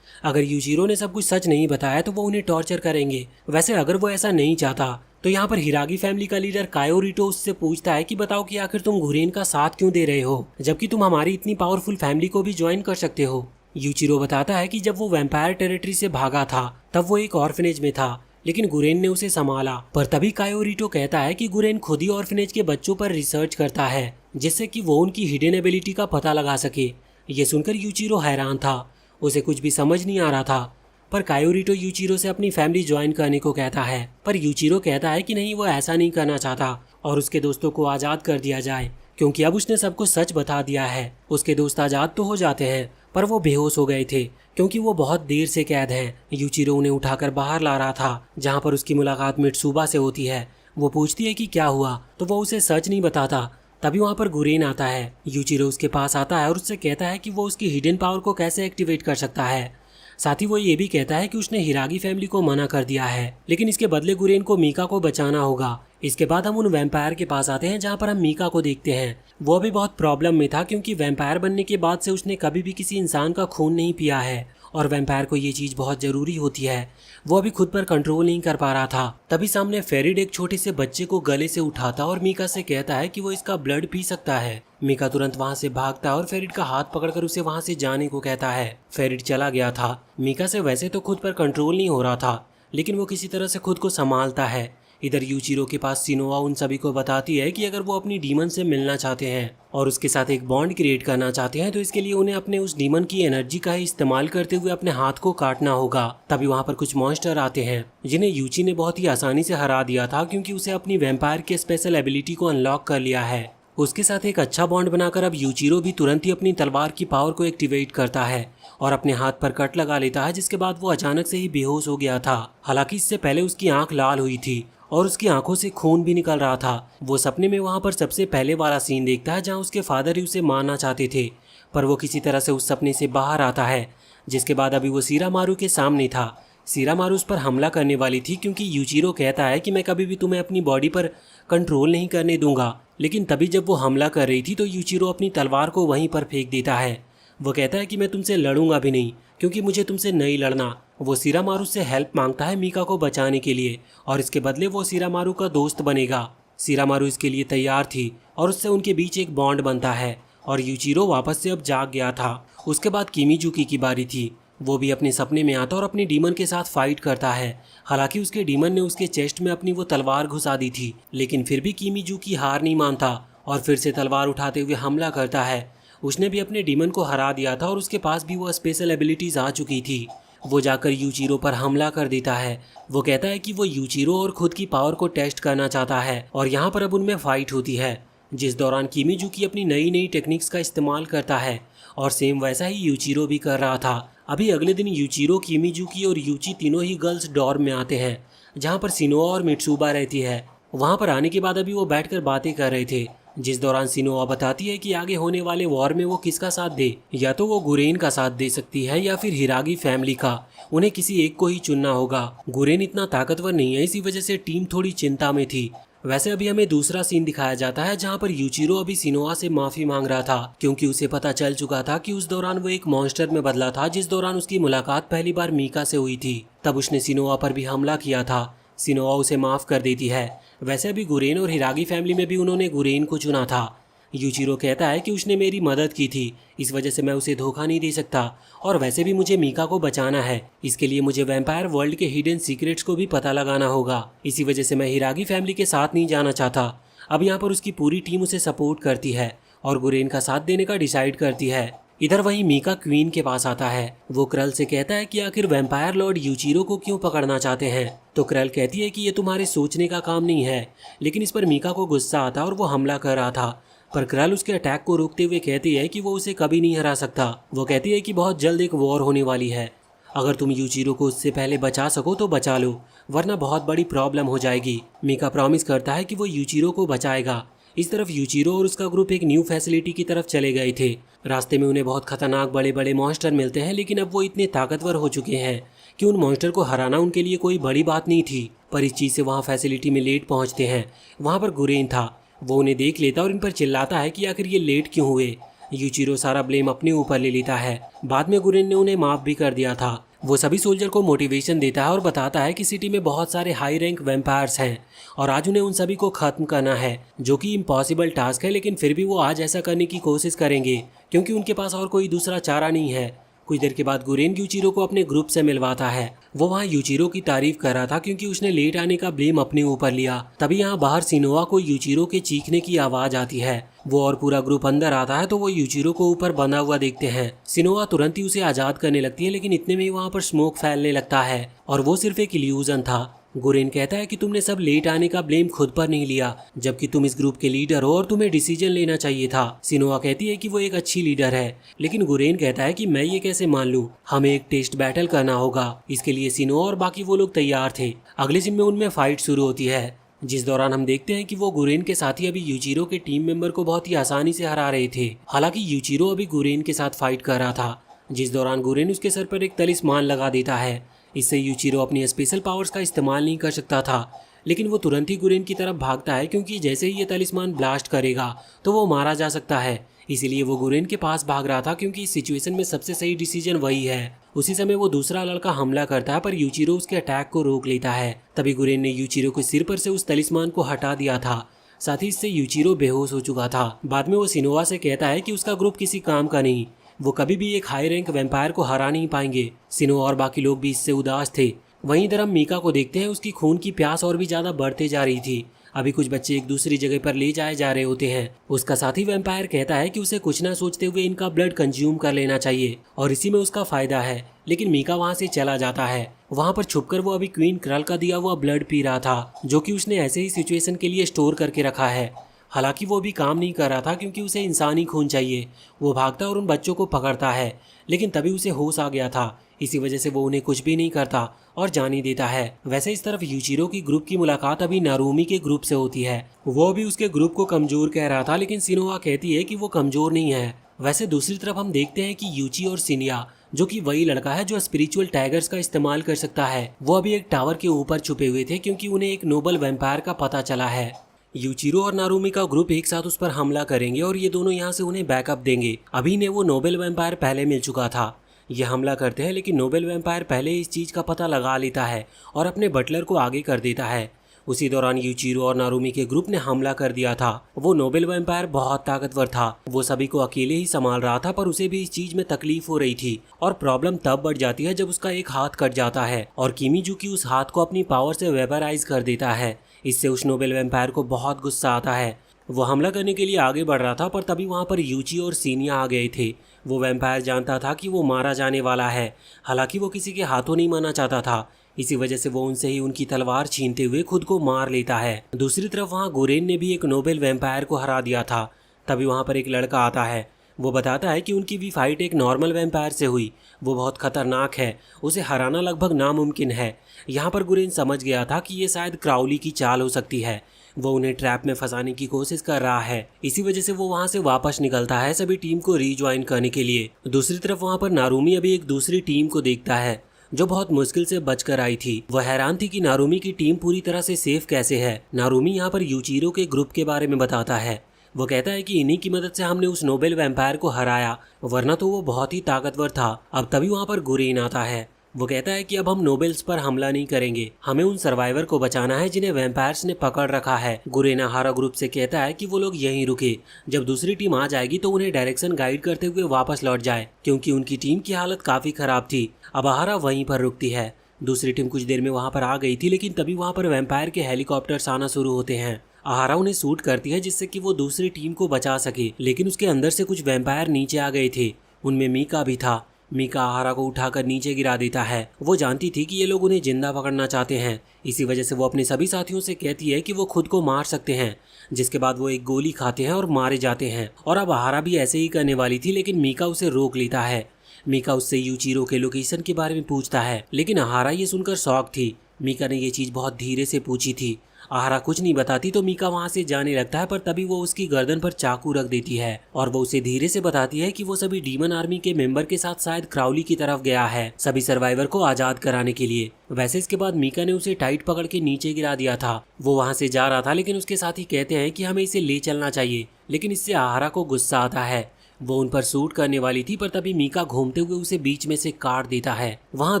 अगर यूचिरो ने सब कुछ सच नहीं बताया तो वो उन्हें टॉर्चर करेंगे। वैसे अगर वो ऐसा नहीं चाहता तो यहाँ पर हिरागी फैमिली का लीडर कायोरिटो उससे पूछता है कि बताओ कि आखिर तुम घुरेन का साथ क्यों दे रहे हो, जबकि तुम हमारी इतनी पावरफुल फैमिली को भी ज्वाइन कर सकते हो। यूचिरो बताता है कि जब वो वैम्पायर टेरिटरी से भागा था तब वो एक ऑर्फनेज में था, लेकिन गुरेन ने उसे संभाला। पर तभी कायोरिटो कहता है कि गुरेन खुद ही ऑर्फनेज के बच्चों पर रिसर्च करता है जिससे कि वो उनकी हिडन एबिलिटी का पता लगा सके। ये सुनकर यूचिरो हैरान था, उसे कुछ भी समझ नहीं आ रहा था। पर कायोरिटो यूचिरो से अपनी फैमिली ज्वाइन करने को कहता है, पर यूचिरो कहता है कि नहीं, वो ऐसा नहीं करना चाहता और उसके दोस्तों को आज़ाद कर दिया जाए क्योंकि अब उसने सबको सच बता दिया है। उसके दोस्त आज़ाद तो हो जाते हैं पर वो बेहोश हो गए थे क्योंकि वो बहुत देर से कैद हैं। यूचिरो उन्हें उठाकर बाहर ला रहा था जहाँ पर उसकी मुलाकात मित्सुबा से होती है। वो पूछती है कि क्या हुआ, तो वो उसे सच नहीं बताता। तभी वहाँ पर गुरेन आता है। यूचिरो उसके पास आता है और उससे कहता है कि वो उसकी हिडन पावर को कैसे एक्टिवेट कर सकता है। साथ ही वो ये भी कहता है कि उसने हिरागी फैमिली को मना कर दिया है, लेकिन इसके बदले गुरेन को मीका को बचाना होगा। इसके बाद हम उन वैम्पायर के पास आते हैं जहाँ पर हम मीका को देखते हैं। वो भी बहुत प्रॉब्लम में था क्योंकि वैम्पायर बनने के बाद से उसने कभी भी किसी इंसान का खून नहीं पिया है और वैम्पायर को ये चीज़ बहुत ज़रूरी होती है। वो अभी खुद पर कंट्रोल नहीं कर पा रहा था। तभी सामने फेरिड एक छोटे से बच्चे को गले से उठाता और मीका से कहता है कि वो इसका ब्लड पी सकता है। मीका तुरंत वहाँ से भागता है और फेरिड का हाथ पकड़कर उसे वहाँ से जाने को कहता है। फेरिड चला गया था। मीका से वैसे तो खुद पर कंट्रोल नहीं हो रहा था, लेकिन वो किसी तरह से खुद को संभालता है। इधर यूचिरो के पास सिनोआ उन सभी को बताती है कि अगर वो अपनी डीमन से मिलना चाहते हैं और उसके साथ एक बॉन्ड क्रिएट करना चाहते हैं तो इसके लिए उन्हें अपने उस डीमन की एनर्जी का ही इस्तेमाल करते हुए अपने हाथ को काटना होगा। तभी वहाँ पर कुछ मॉन्स्टर आते हैं जिन्हें यूची ने बहुत ही आसानी से हरा दिया था क्योंकि उसे अपनी वैम्पायर के स्पेशल एबिलिटी को अनलॉक कर लिया है। उसके साथ एक अच्छा बॉन्ड बनाकर अब यूचिरो भी तुरंत ही अपनी तलवार की पावर को एक्टिवेट करता है और अपने हाथ पर कट लगा लेता है, जिसके बाद वो अचानक से ही बेहोश हो गया था। हालांकि इससे पहले उसकी आंख लाल हुई थी और उसकी आंखों से खून भी निकल रहा था। वो सपने में वहाँ पर सबसे पहले वाला सीन देखता है जहाँ उसके फादर ही उसे मारना चाहते थे, पर वो किसी तरह से उस सपने से बाहर आता है। जिसके बाद अभी वो सीरामारू के सामने था। सीरामारू उस पर हमला करने वाली थी क्योंकि यूचिरो कहता है कि मैं कभी भी तुम्हें अपनी बॉडी पर कंट्रोल नहीं करने दूंगा, लेकिन तभी जब वो हमला कर रही थी तो यूचिरो अपनी तलवार को वहीं पर फेंक देता है। वो कहता है कि मैं तुमसे लड़ूंगा भी नहीं क्योंकि मुझे तुमसे नहीं लड़ना। वो सीरामारू से हेल्प मांगता है मीका को बचाने के लिए और इसके बदले वो सीरामारू का दोस्त बनेगा। सीरामारू इसके लिए तैयार थी और उससे उनके बीच एक बॉन्ड बनता है और यूचिरो वापस से अब जाग गया था। उसके बाद किमीजुकी की बारी थी। वो भी अपने सपने में आता और अपनी डीमन के साथ फाइट करता है। हालांकि उसके डीमन ने उसके चेस्ट में अपनी वो तलवार घुसा दी थी, लेकिन फिर भी किमीजुकी हार नहीं मानता और फिर से तलवार उठाते हुए हमला करता है। उसने भी अपने डीमन को हरा दिया था और उसके पास भी वो स्पेशल एबिलिटीज आ चुकी थी। वो जाकर यूचिरो पर हमला कर देता है। वो कहता है कि वो यूचिरो और खुद की पावर को टेस्ट करना चाहता है और यहाँ पर अब उनमें फाइट होती है, जिस दौरान किमीजुकी अपनी नई नई टेक्निक्स का इस्तेमाल करता है और सेम वैसा ही यूचिरो भी कर रहा था। अभी अगले दिन यूचिरो, किमीजुकी और यूची तीनों ही गर्ल्स डॉर्म में आते हैं जहाँ पर सिनोआ और मित्सुबा रहती है। वहाँ पर आने के बाद अभी वो बैठकर बातें कर रहे थे जिस दौरान सिनोआ बताती है कि आगे होने वाले वॉर में वो किसका साथ दे, या तो वो गुरेन का साथ दे सकती है या फिर हिरागी फैमिली का। उन्हें किसी एक को ही चुनना होगा। गुरेन इतना ताकतवर नहीं है, इसी वजह से टीम थोड़ी चिंता में थी। वैसे अभी हमें दूसरा सीन दिखाया जाता है जहाँ पर यूचिरो अभी सिनोआ से माफी मांग रहा था, क्योंकि उसे पता चल चुका था कि उस दौरान वो एक मॉन्स्टर में बदला था जिस दौरान उसकी मुलाकात पहली बार मीका से हुई थी। तब उसने सिनोआ पर भी हमला किया था। सिनोआ उसे माफ कर देती है। वैसे अभी गुरेन और हिरागी फैमिली में भी उन्होंने गुरेन को चुना था। यूचिरो कहता है कि उसने मेरी मदद की थी, इस वजह से मैं उसे धोखा नहीं दे सकता, और वैसे भी मुझे मीका को बचाना है। इसके लिए मुझे वैम्पायर वर्ल्ड के हिडन सीक्रेट्स को भी पता लगाना होगा। इसी वजह से मैं हिरागी फैमिली के साथ नहीं जाना चाहता। अब यहाँ पर उसकी पूरी टीम उसे सपोर्ट करती है और गुरेन का साथ देने का डिसाइड करती है। इधर वहीं मीका क्वीन के पास आता है। वो क्रल से कहता है कि आखिर वैम्पायर लॉर्ड यूचिरो को क्यों पकड़ना चाहते हैं। तो क्रल कहती है कि ये तुम्हारे सोचने का काम नहीं है, लेकिन इस पर मीका को गुस्सा आता और वो हमला कर रहा था। पर क्रल उसके अटैक को रोकते हुए कहती है कि वो उसे कभी नहीं हरा सकता। वो कहती है कि बहुत जल्द एक वॉर होने वाली है, अगर तुम यूचिरो को उससे पहले बचा सको तो बचा लो, वरना बहुत बड़ी प्रॉब्लम हो जाएगी। मीका प्रॉमिस करता है कि वो यूचिरो को बचाएगा। इस तरफ यूचिरो और उसका ग्रुप एक न्यू फैसिलिटी की तरफ चले गए थे। रास्ते में उन्हें बहुत खतरनाक बड़े बड़े मॉन्स्टर मिलते हैं, लेकिन अब वो इतने ताकतवर हो चुके हैं कि उन मॉन्स्टर को हराना उनके लिए कोई बड़ी बात नहीं थी। पर इस चीज़ से वहाँ फैसिलिटी में लेट पहुँचते हैं। वहाँ पर गुरेन था। वो उन्हें देख लेता और इन पर चिल्लाता है कि आखिर ये लेट क्यों हुए। यूचिरो सारा ब्लेम अपने ऊपर ले लेता है। बाद में गुरेन ने उन्हें माफ भी कर दिया था। वो सभी सोल्जर को मोटिवेशन देता है और बताता है कि सिटी में बहुत सारे हाई रैंक वैम्पायर्स हैं और आज उन्हें उन सभी को खत्म करना है, जो कि इम्पॉसिबल टास्क है, लेकिन फिर भी वो आज ऐसा करने की कोशिश करेंगे क्योंकि उनके पास और कोई दूसरा चारा नहीं है। कुछ देर के बाद गुरेन यूचिरो को अपने ग्रुप से मिलवाता है। वो वहाँ यूचिरो की तारीफ कर रहा था क्योंकि उसने लेट आने का ब्लेम अपने ऊपर लिया। तभी यहाँ बाहर सिनोआ को यूचिरो के चीखने की आवाज आती है। वो और पूरा ग्रुप अंदर आता है तो वो यूचिरो को ऊपर बंधा हुआ देखते हैं। सिनोआ तुरंत ही उसे आजाद करने लगती है, लेकिन इतने में ही वहाँ पर स्मोक फैलने लगता है और वो सिर्फ एक इल्यूजन था। गुरेन कहता है कि तुमने सब लेट आने का ब्लेम खुद पर नहीं लिया, जबकि तुम इस ग्रुप के लीडर हो और तुम्हें डिसीजन लेना चाहिए था। सिनोआ कहती है कि वो एक अच्छी लीडर है, लेकिन गुरेन कहता है कि मैं ये कैसे मान लूं, हमें एक टेस्ट बैटल करना होगा। इसके लिए सिनोआ और बाकी वो लोग तैयार थे। अगले दिन में उनमें फाइट शुरू होती है, जिस दौरान हम देखते हैं कि वो गुरेन के साथी अभी यूचिरो के टीम मेंबर को बहुत ही आसानी से हरा रहे थे। हालांकि यूचिरो अभी गुरेन के साथ फाइट कर रहा था, जिस दौरान गुरेन उसके सर पर एक तलिस्मान लगा देता है। इससे यूचिरो अपनी स्पेशल पावर्स का इस्तेमाल नहीं कर सकता था, लेकिन वो तुरंत ही गुरेन की तरफ भागता है क्योंकि जैसे ही ये तलिस्मान ब्लास्ट करेगा तो वो मारा जा सकता है। इसीलिए वो गुरेन के पास भाग रहा था क्योंकि इस सिचुएशन में सबसे सही डिसीजन वही है। उसी समय वो दूसरा लड़का हमला करता है, पर यूचिरो उसके अटैक को रोक लेता है। तभी गुरेन ने यूचिरो के सिर पर से उस तलिस्मान को हटा दिया था। साथ ही इससे यूचिरो बेहोश हो चुका था। बाद में वो सिनोआ से कहता है कि उसका ग्रुप किसी काम का नहीं, वो कभी भी एक हाई रैंक वैम्पायर को हरा नहीं पाएंगे। सिनोआ और बाकी लोग भी इससे उदास थे। वहीं इधर हम मीका को देखते हैं। उसकी खून की प्यास और भी ज्यादा बढ़ते जा रही थी। अभी कुछ बच्चे एक दूसरी जगह पर ले जाए जा रहे होते हैं। उसका साथी वैम्पायर कहता है कि उसे कुछ ना सोचते हुए इनका ब्लड कंज्यूम कर लेना चाहिए और इसी में उसका फायदा है, लेकिन मीका वहां से चला जाता है। वहां पर छुपकर वो अभी क्वीन क्रल का दिया हुआ ब्लड पी रहा था, जो कि उसने ऐसे ही सिचुएशन के लिए स्टोर करके रखा है। हालांकि वो भी काम नहीं कर रहा था क्योंकि उसे इंसानी खून चाहिए। वो भागता और उन बच्चों को पकड़ता है, लेकिन तभी उसे होश आ गया था। इसी वजह से वो उन्हें कुछ भी नहीं करता और जाने देता है। वैसे इस तरफ यूचिरो की ग्रुप की मुलाकात अभी नारुमी के ग्रुप से होती है। वो भी उसके ग्रुप को कमजोर कह रहा था, लेकिन सिनोआ कहती है कि वो कमजोर नहीं है। वैसे दूसरी तरफ हम देखते हैं कि यूची और सिनिया, जो कि वही लड़का है जो स्पिरिचुअल टाइगर्स का इस्तेमाल कर सकता है, वो अभी एक टावर के ऊपर छुपे हुए थे क्योंकि उन्हें एक नोबल वैम्पायर का पता चला है। यूचिरो और नारुमी का ग्रुप एक साथ उस पर हमला करेंगे और ये दोनों यहाँ से उन्हें बैकअप देंगे। अभी ने वो नोबेल वैम्पायर पहले मिल चुका था। ये हमला करते हैं, लेकिन नोबेल वैम्पायर पहले इस चीज़ का पता लगा लेता है और अपने बटलर को आगे कर देता है। उसी दौरान यूचिरो और नारुमी के ग्रुप ने हमला कर दिया था। वो नोबेल वैम्पायर बहुत ताकतवर था। वो सभी को अकेले ही संभाल रहा था, पर उसे भी इस चीज में तकलीफ हो रही थी। और प्रॉब्लम तब बढ़ जाती है जब उसका एक हाथ कट जाता है और किमीजुकी उस हाथ को अपनी पावर से वेपराइज कर देता है। इससे उस नोबेल वैम्पायर को बहुत गुस्सा आता है। वो हमला करने के लिए आगे बढ़ रहा था, पर तभी वहाँ पर यूची और सीनिया आ गए थे। वो वैम्पायर जानता था कि वो मारा जाने वाला है, हालांकि वो किसी के हाथों नहीं मरना चाहता था। इसी वजह से वो उनसे ही उनकी तलवार छीनते हुए खुद को मार लेता है। दूसरी तरफ वहाँ गुरेन ने भी एक नोबेल वैम्पायर को हरा दिया था। तभी वहाँ पर एक लड़का आता है। वो बताता है कि उनकी भी फाइट एक नॉर्मल वैम्पायर से हुई, वो बहुत खतरनाक है, उसे हराना लगभग नामुमकिन है। यहाँ पर गुरेन समझ गया था कि ये शायद क्राउली की चाल हो सकती है, वो उन्हें ट्रैप में फंसाने की कोशिश कर रहा है। इसी वजह से वो वहाँ से वापस निकलता है सभी टीम को रीज्वाइन करने के लिए। दूसरी तरफ वहाँ पर नारुमी अभी एक दूसरी टीम को देखता है जो बहुत मुश्किल से बचकर आई थी। वह हैरान थी कि नारुमी की टीम पूरी तरह से सेफ कैसे है। नारुमी यहाँ पर यूचिरो के ग्रुप के बारे में बताता है। वो कहता है कि इन्हीं की मदद से हमने उस नोबेल वैम्पायर को हराया, वरना तो वो बहुत ही ताकतवर था। अब तभी वहाँ पर गुरेन आता है। वो कहता है कि अब हम नोबेल्स पर हमला नहीं करेंगे, हमें उन सर्वाइवर को बचाना है जिन्हें वैम्पायर्स ने पकड़ रखा है। गुरेन हारा ग्रुप से कहता है कि वो लोग यहीं रुके, जब दूसरी टीम आ जाएगी तो उन्हें डायरेक्शन गाइड करते हुए वापस लौट जाए, क्योंकि उनकी टीम की हालत काफी खराब थी। अब हारा वहीं पर रुकती है। दूसरी टीम कुछ देर में वहाँ पर आ गई थी, लेकिन तभी वहाँ पर वैम्पायर के हेलीकॉप्टर्स आना शुरू होते हैं। आहारा उन्हें शूट करती है जिससे कि वो दूसरी टीम को बचा सके, लेकिन उसके अंदर से कुछ वैम्पायर नीचे आ गए थे। उनमें मीका भी था। मीका आहारा को उठाकर नीचे गिरा देता है। वो जानती थी कि ये लोग उन्हें जिंदा पकड़ना चाहते हैं, इसी वजह से वो अपने सभी साथियों से कहती है कि वो खुद को मार सकते हैं, जिसके बाद वो एक गोली खाते हैं और मारे जाते हैं। और अब आहारा भी ऐसे ही करने वाली थी, लेकिन मीका उसे रोक लेता है। मीका उससे यूचिरो के लोकेशन के बारे में पूछता है, लेकिन आहारा ये सुनकर शॉक थी। मीका ने ये चीज बहुत धीरे से पूछी थी। आहारा कुछ नहीं बताती तो मीका वहाँ से जाने लगता है, पर तभी वो उसकी गर्दन पर चाकू रख देती है और वो उसे धीरे से बताती है कि वो सभी डीमन आर्मी के मेंबर के साथ शायद क्राउली की तरफ गया है, सभी सर्वाइवर को आजाद कराने के लिए। वैसे इसके बाद मीका ने उसे टाइट पकड़ के नीचे गिरा दिया था। वो वहाँ से जा रहा था, लेकिन उसके साथी कहते हैं कि हमें इसे ले चलना चाहिए, लेकिन इससे आहारा को गुस्सा आता है। वो उन पर शूट करने वाली थी, पर तभी मीका घूमते हुए उसे बीच में से काट देता है। वहाँ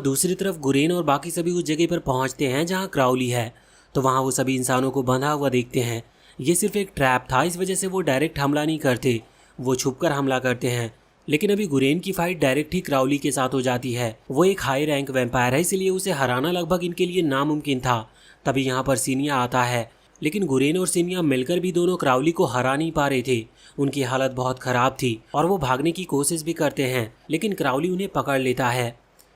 दूसरी तरफ गुरेन और बाकी सभी उस जगह पर पहुँचते हैं जहाँ क्राउली है, तो वहाँ वो सभी इंसानों को बंधा हुआ देखते हैं। ये सिर्फ एक ट्रैप था, इस वजह से वो डायरेक्ट हमला नहीं करते, वो छुपकर हमला करते हैं। लेकिन अभी गुरेन की फाइट डायरेक्ट ही क्राउली के साथ हो जाती है। वो एक हाई रैंक वैम्पायर है, इसलिए उसे हराना लगभग इनके लिए नामुमकिन था। तभी यहाँ पर सीनिया आता है, लेकिन गुरेन और सीनिया मिलकर भी दोनों क्राउली को हरा नहीं पा रहे थे। उनकी हालत बहुत खराब थी और वो भागने की कोशिश भी करते हैं, लेकिन क्राउली उन्हें पकड़ लेता है।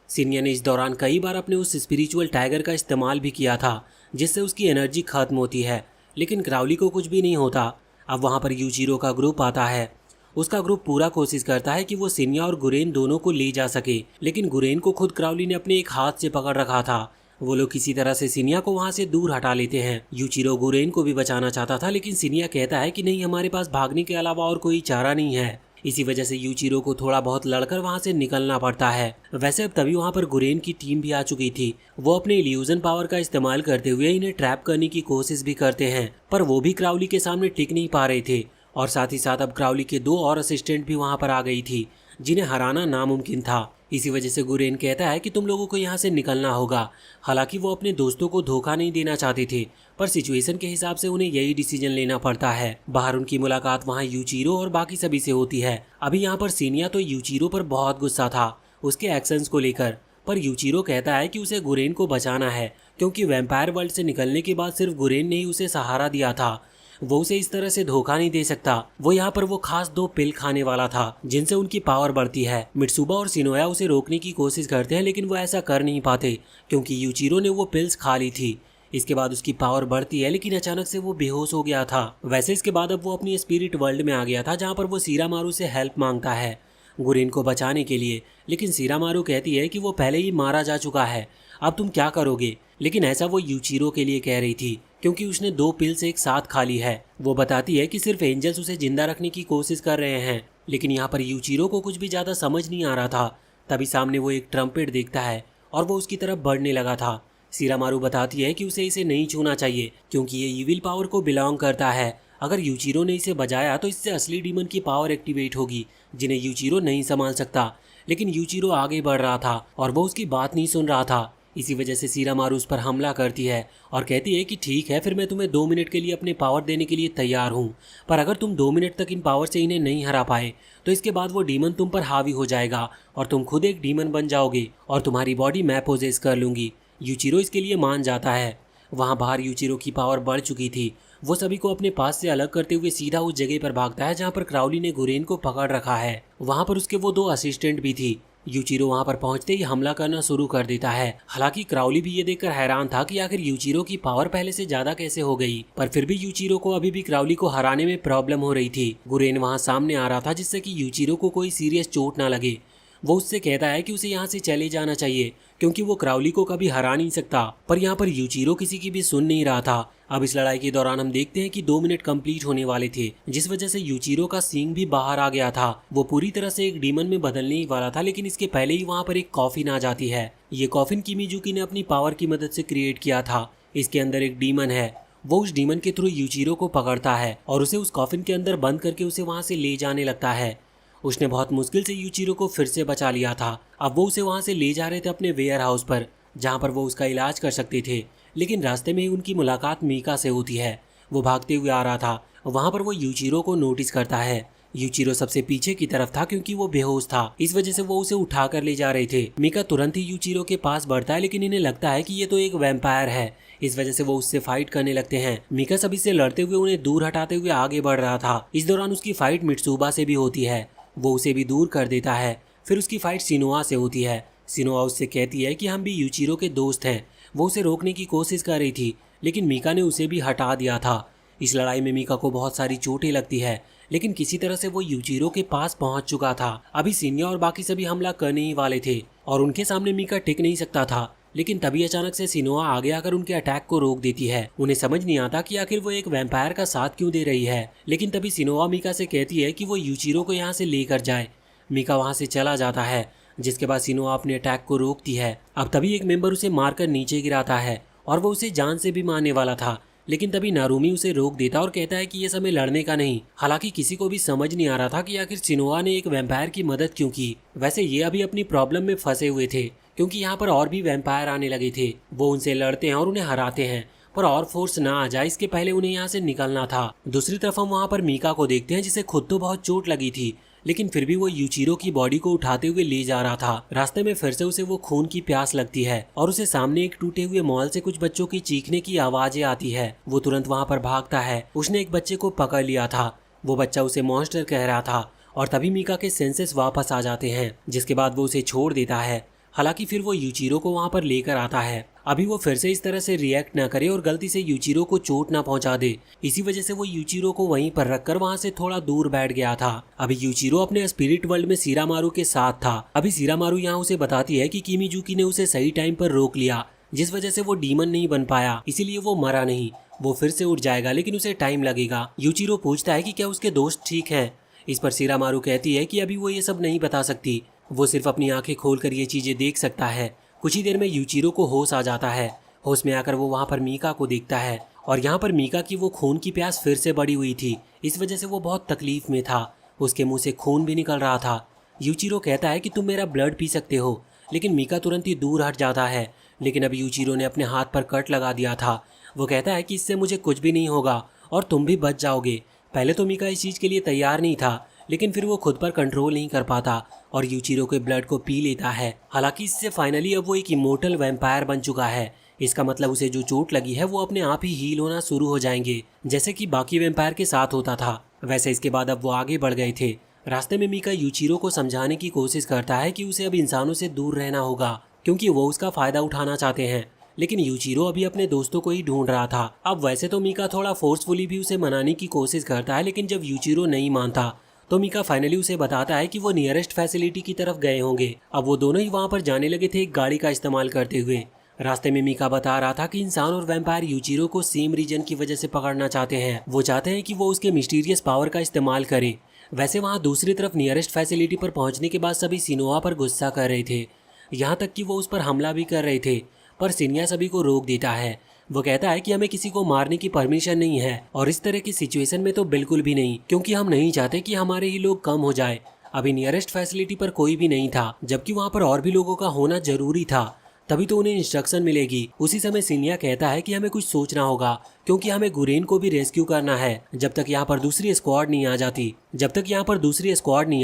सीनिया ने इस दौरान कई बार अपने उस स्पिरिचुअल टाइगर का इस्तेमाल भी किया था, जिससे उसकी एनर्जी खत्म होती है, लेकिन क्राउली को कुछ भी नहीं होता। अब वहाँ पर यूचिरो का ग्रुप आता है। उसका ग्रुप पूरा कोशिश करता है कि वो सीनिया और गुरेन दोनों को ले जा सके, लेकिन गुरेन को खुद क्राउली ने अपने एक हाथ से पकड़ रखा था। वो लोग किसी तरह से सीनिया को वहाँ से दूर हटा लेते हैं। यूचिरो गुरेन को भी बचाना चाहता था, लेकिन सीनिया कहता है कि नहीं, हमारे पास भागने के अलावा और कोई चारा नहीं है। इसी वजह से यूचिरो को थोड़ा बहुत लड़कर वहाँ से निकलना पड़ता है। वैसे अब तभी वहाँ पर गुरेन की टीम भी आ चुकी थी। वो अपने इल्यूजन पावर का इस्तेमाल करते हुए इन्हें ट्रैप करने की कोशिश भी करते हैं, पर वो भी क्राउली के सामने टिक नहीं पा रहे थे। और साथ ही साथ अब क्राउली के 2 और असिस्टेंट भी वहाँ पर आ गई थी, जिन्हें हराना नामुमकिन था। इसी वजह से गुरेन कहता है कि तुम लोगों को यहाँ से निकलना होगा। हालांकि वो अपने दोस्तों को धोखा नहीं देना चाहते थे, पर सिचुएशन के हिसाब से उन्हें यही डिसीजन लेना पड़ता है। बाहर उनकी मुलाकात वहाँ यूचिरो और बाकी सभी से होती है। अभी यहाँ पर सीनिया तो यूचिरो पर बहुत गुस्सा था उसके एक्शंस को लेकर, पर यूचिरो कहता है कि उसे गुरेन को बचाना है, क्योंकि वैम्पायर वर्ल्ड से निकलने के बाद सिर्फ गुरेन ने ही उसे सहारा दिया था। वो उसे इस तरह से धोखा नहीं दे सकता। वो यहाँ पर वो खास 2 पिल खाने वाला था जिनसे उनकी पावर बढ़ती है। मित्सुबा और सिनोया उसे रोकने की कोशिश करते हैं, लेकिन वो ऐसा कर नहीं पाते, क्योंकि यूचिरो ने वो पिल्स खा ली थी। इसके बाद उसकी पावर बढ़ती है, लेकिन अचानक से वो बेहोश हो गया था। वैसे इसके बाद अब वो अपनी स्पिरिट वर्ल्ड में आ गया था, जहाँ पर वो सीरामारू से हेल्प मांगता है गुरेन को बचाने के लिए। लेकिन सीरामारू कहती है कि वो पहले ही मारा जा चुका है, अब तुम क्या करोगे। लेकिन ऐसा वो यूचिरो के लिए कह रही थी, क्योंकि उसने 2 पिल्स एक साथ खा ली है। वो बताती है कि सिर्फ एंजल्स उसे जिंदा रखने की कोशिश कर रहे हैं, लेकिन यहाँ पर यूचिरो को कुछ भी ज़्यादा समझ नहीं आ रहा था। तभी सामने वो एक ट्रम्पेट देखता है और वो उसकी तरफ बढ़ने लगा था। सीरामारू बताती है कि उसे इसे नहीं छूना चाहिए, क्योंकि ये इविल पावर को बिलोंग करता है। अगर यूचिरो ने इसे बजाया तो इससे असली डीमन की पावर एक्टिवेट होगी, जिन्हें यूचिरो नहीं संभाल सकता। लेकिन यूचिरो आगे बढ़ रहा था और वो उसकी बात नहीं सुन रहा था। इसी वजह से सीरामारू उस पर हमला करती है और कहती है कि ठीक है, फिर मैं तुम्हें 2 मिनट के लिए अपने पावर देने के लिए तैयार हूँ, पर अगर तुम 2 मिनट तक इन पावर से इन्हें नहीं हरा पाए तो इसके बाद वो डीमन तुम पर हावी हो जाएगा और तुम खुद एक डीमन बन जाओगे और तुम्हारी बॉडी मैं पोजेस कर लूँगी। यूचिरो इसके लिए मान जाता है। वहाँ बाहर यूचिरो की पावर बढ़ चुकी थी। वो सभी को अपने पास से अलग करते हुए सीधा उस जगह पर भागता है जहाँ पर क्राउली ने गुरेन को पकड़ रखा है। वहाँ पर उसके वो 2 असिस्टेंट भी थी। यूचिरो वहां पर पहुंचते ही हमला करना शुरू कर देता है। हालांकि क्राउली भी ये देखकर हैरान था कि आखिर यूचिरो की पावर पहले से ज्यादा कैसे हो गई, पर फिर भी यूचिरो को अभी भी क्राउली को हराने में प्रॉब्लम हो रही थी। गुरेन वहां सामने आ रहा था जिससे कि यूचिरो को कोई सीरियस चोट ना लगे। वो उससे कहता है कि उसे यहाँ से चले जाना चाहिए क्योंकि वो क्राउली को कभी हरा नहीं सकता, पर यहाँ पर यूचिरो किसी की भी सुन नहीं रहा था। अब इस लड़ाई के दौरान हम देखते हैं कि 2 मिनट कंप्लीट होने वाले थे, जिस वजह से यूचिरो का सींग भी बाहर आ गया था। वो पूरी तरह से एक डीमन में बदलने ही वाला था, लेकिन इसके पहले ही वहाँ पर एक कॉफिन आ जाती है। ये कॉफिन किमीजुकी ने अपनी पावर की मदद से क्रिएट किया था। इसके अंदर एक डीमन है। वो उस डीमन के थ्रू यूचिरो को पकड़ता है और उसे उस कॉफिन के अंदर बंद करके उसे वहाँ से ले जाने लगता है। उसने बहुत मुश्किल से यूचिरो को फिर से बचा लिया था। अब वो उसे वहाँ से ले जा रहे थे अपने वेयर हाउस पर, जहाँ पर वो उसका इलाज कर सकते थे, लेकिन रास्ते में ही उनकी मुलाकात मीका से होती है। वो भागते हुए आ रहा था। वहाँ पर वो यूचिरो को नोटिस करता है। यूचिरो सबसे पीछे की तरफ था क्योंकि वो बेहोश था, इस वजह से वो उसे उठा कर ले जा रहे थे। मीका तुरंत ही यूचिरो के पास बढ़ता है, लेकिन इन्हें लगता है कि ये तो एक वैम्पायर है, इस वजह से वो उससे फाइट करने लगते हैं। मीका सभी से लड़ते हुए उन्हें दूर हटाते हुए आगे बढ़ रहा था। इस दौरान उसकी फाइट मित्सुबा से भी होती है। वो उसे भी दूर कर देता है। फिर उसकी फाइट सिनोआ से होती है। सिनोआ उससे कहती है कि हम भी यूचिरो के दोस्त हैं। वो उसे रोकने की कोशिश कर रही थी, लेकिन मीका ने उसे भी हटा दिया था। इस लड़ाई में मीका को बहुत सारी चोटें लगती है, लेकिन किसी तरह से वो यूचिरो के पास पहुंच चुका था। अभी सिन्या और बाकी सभी हमला करने ही वाले थे और उनके सामने मीका टिक नहीं सकता था, लेकिन तभी अचानक से सिनोआ आगे आकर उनके अटैक को रोक देती है। उन्हें समझ नहीं आता कि आखिर वो एक वैम्पायर का साथ क्यों दे रही है, लेकिन तभी सिनोआ मीका से कहती है कि वो यूचिरो को यहाँ से लेकर जाए। मीका वहाँ से चला जाता है, जिसके बाद सिनोआ अपने अटैक को रोकती है। अब तभी एक मेंबर उसे मारकर नीचे गिराता है और वो उसे जान से भी मारने वाला था, लेकिन तभी नारुमी उसे रोक देता और कहता है कि ये समय लड़ने का नहीं। हालांकि किसी को भी समझ नहीं आ रहा था कि आखिर सिनोआ ने एक वैम्पायर की मदद क्यों की। वैसे ये अभी अपनी प्रॉब्लम में फंसे हुए थे, क्योंकि यहाँ पर और भी वैम्पायर आने लगे थे। वो उनसे लड़ते हैं और उन्हें हराते हैं, पर और फोर्स ना आ जाए इसके पहले उन्हें यहाँ से निकलना था। दूसरी तरफ हम वहाँ पर मीका को देखते हैं, जिसे खुद तो बहुत चोट लगी थी, लेकिन फिर भी वो यूचिरो की बॉडी को उठाते हुए ले जा रहा था। रास्ते में फिर से उसे वो खून की प्यास लगती है और उसे सामने एक टूटे हुए मॉल से कुछ बच्चों की चीखने की आवाजें आती है। वो तुरंत वहाँ पर भागता है। उसने एक बच्चे को पकड़ लिया था। वो बच्चा उसे मॉन्स्टर कह रहा था और तभी मीका के सेंसेस वापस आ जाते हैं, जिसके बाद वो उसे छोड़ देता है। हालांकि फिर वो यूचिरो को वहाँ पर लेकर आता है। अभी वो फिर से इस तरह से रिएक्ट ना करे और गलती से यूचिरो को चोट ना पहुंचा दे, इसी वजह से वो यूचिरो को वहीं पर रखकर वहां से थोड़ा दूर बैठ गया था। अभी यूचिरो अपने स्पिरिट वर्ल्ड में सीरामारू के साथ था। अभी सीरामारू यहाँ उसे बताती है कि किमीजुकी ने उसे सही टाइम पर रोक लिया, जिस वजह से वो डीमन नहीं बन पाया, इसीलिए वो मरा नहीं। वो फिर से उठ जाएगा, लेकिन उसे टाइम लगेगा। यूचिरो पूछता है कि क्या उसके दोस्त ठीक है। इस पर सीरामारू कहती है कि अभी वो ये सब नहीं बता सकती, वो सिर्फ अपनी आंखें खोलकर ये चीजें देख सकता है। कुछ ही देर में यूचिरो को होश आ जाता है। होश में आकर वो वहाँ पर मीका को देखता है और यहाँ पर मीका की वो खून की प्यास फिर से बढ़ी हुई थी, इस वजह से वो बहुत तकलीफ में था। उसके मुंह से खून भी निकल रहा था। यूचिरो कहता है कि तुम मेरा ब्लड पी सकते हो, लेकिन मीका तुरंत ही दूर हट जाता है। लेकिन अब यूचिरो ने अपने हाथ पर कट लगा दिया था। वो कहता है कि इससे मुझे कुछ भी नहीं होगा और तुम भी बच जाओगे। पहले तो मीका इस चीज़ के लिए तैयार नहीं था, लेकिन फिर वो खुद पर कंट्रोल नहीं कर पाता और यूचिरो के ब्लड को पी लेता है। हालांकि इससे फाइनली अब वो एक इमोर्टल वैम्पायर बन चुका है। इसका मतलब उसे जो चोट लगी है वो अपने आप ही हील होना शुरू हो जाएंगे, जैसे कि बाकी वैम्पायर के साथ होता था। वैसे इसके बाद अब वो आगे बढ़ गए थे। रास्ते में मीका यूचिरो को समझाने की कोशिश करता है कि उसे अब इंसानों से दूर रहना होगा, क्योंकि वो उसका फायदा उठाना चाहते हैं। लेकिन यूचिरो अभी अपने दोस्तों को ही ढूंढ रहा था। अब वैसे तो मीका थोड़ा फोर्सफुली भी उसे मनाने की कोशिश करता है, लेकिन जब यूचिरो नहीं मानता तो मीका फाइनली उसे बताता है कि वो नियरेस्ट फैसिलिटी की तरफ गए होंगे। अब वो दोनों ही वहाँ पर जाने लगे थे एक गाड़ी का इस्तेमाल करते हुए। रास्ते में मीका बता रहा था कि इंसान और वैम्पायर यूचिरो को सेम रीजन की वजह से पकड़ना चाहते हैं। वो चाहते हैं कि वो उसके मिस्टीरियस पावर का इस्तेमाल करे। वैसे वहाँ दूसरी तरफ नियरेस्ट फैसिलिटी पर पहुँचने के बाद सभी सिनोआ पर गुस्सा कर रहे थे, यहाँ तक कि वो उस पर हमला भी कर रहे थे, पर सिन्या सभी को रोक देता है। वो कहता है कि हमें किसी को मारने की परमिशन नहीं है और इस तरह की सिचुएशन में तो बिल्कुल भी नहीं, क्योंकि हम नहीं चाहते कि हमारे ही लोग कम हो जाए। अभी नियरेस्ट फैसिलिटी पर कोई भी नहीं था, जबकि वहाँ पर और भी लोगों का होना जरूरी था, तभी तो उन्हें इंस्ट्रक्शन मिलेगी। उसी समय सिन्या कहता है कि हमें कुछ सोचना होगा, क्योंकि हमें गुरेन को भी रेस्क्यू करना है। जब तक यहाँ पर दूसरी स्क्वाड नहीं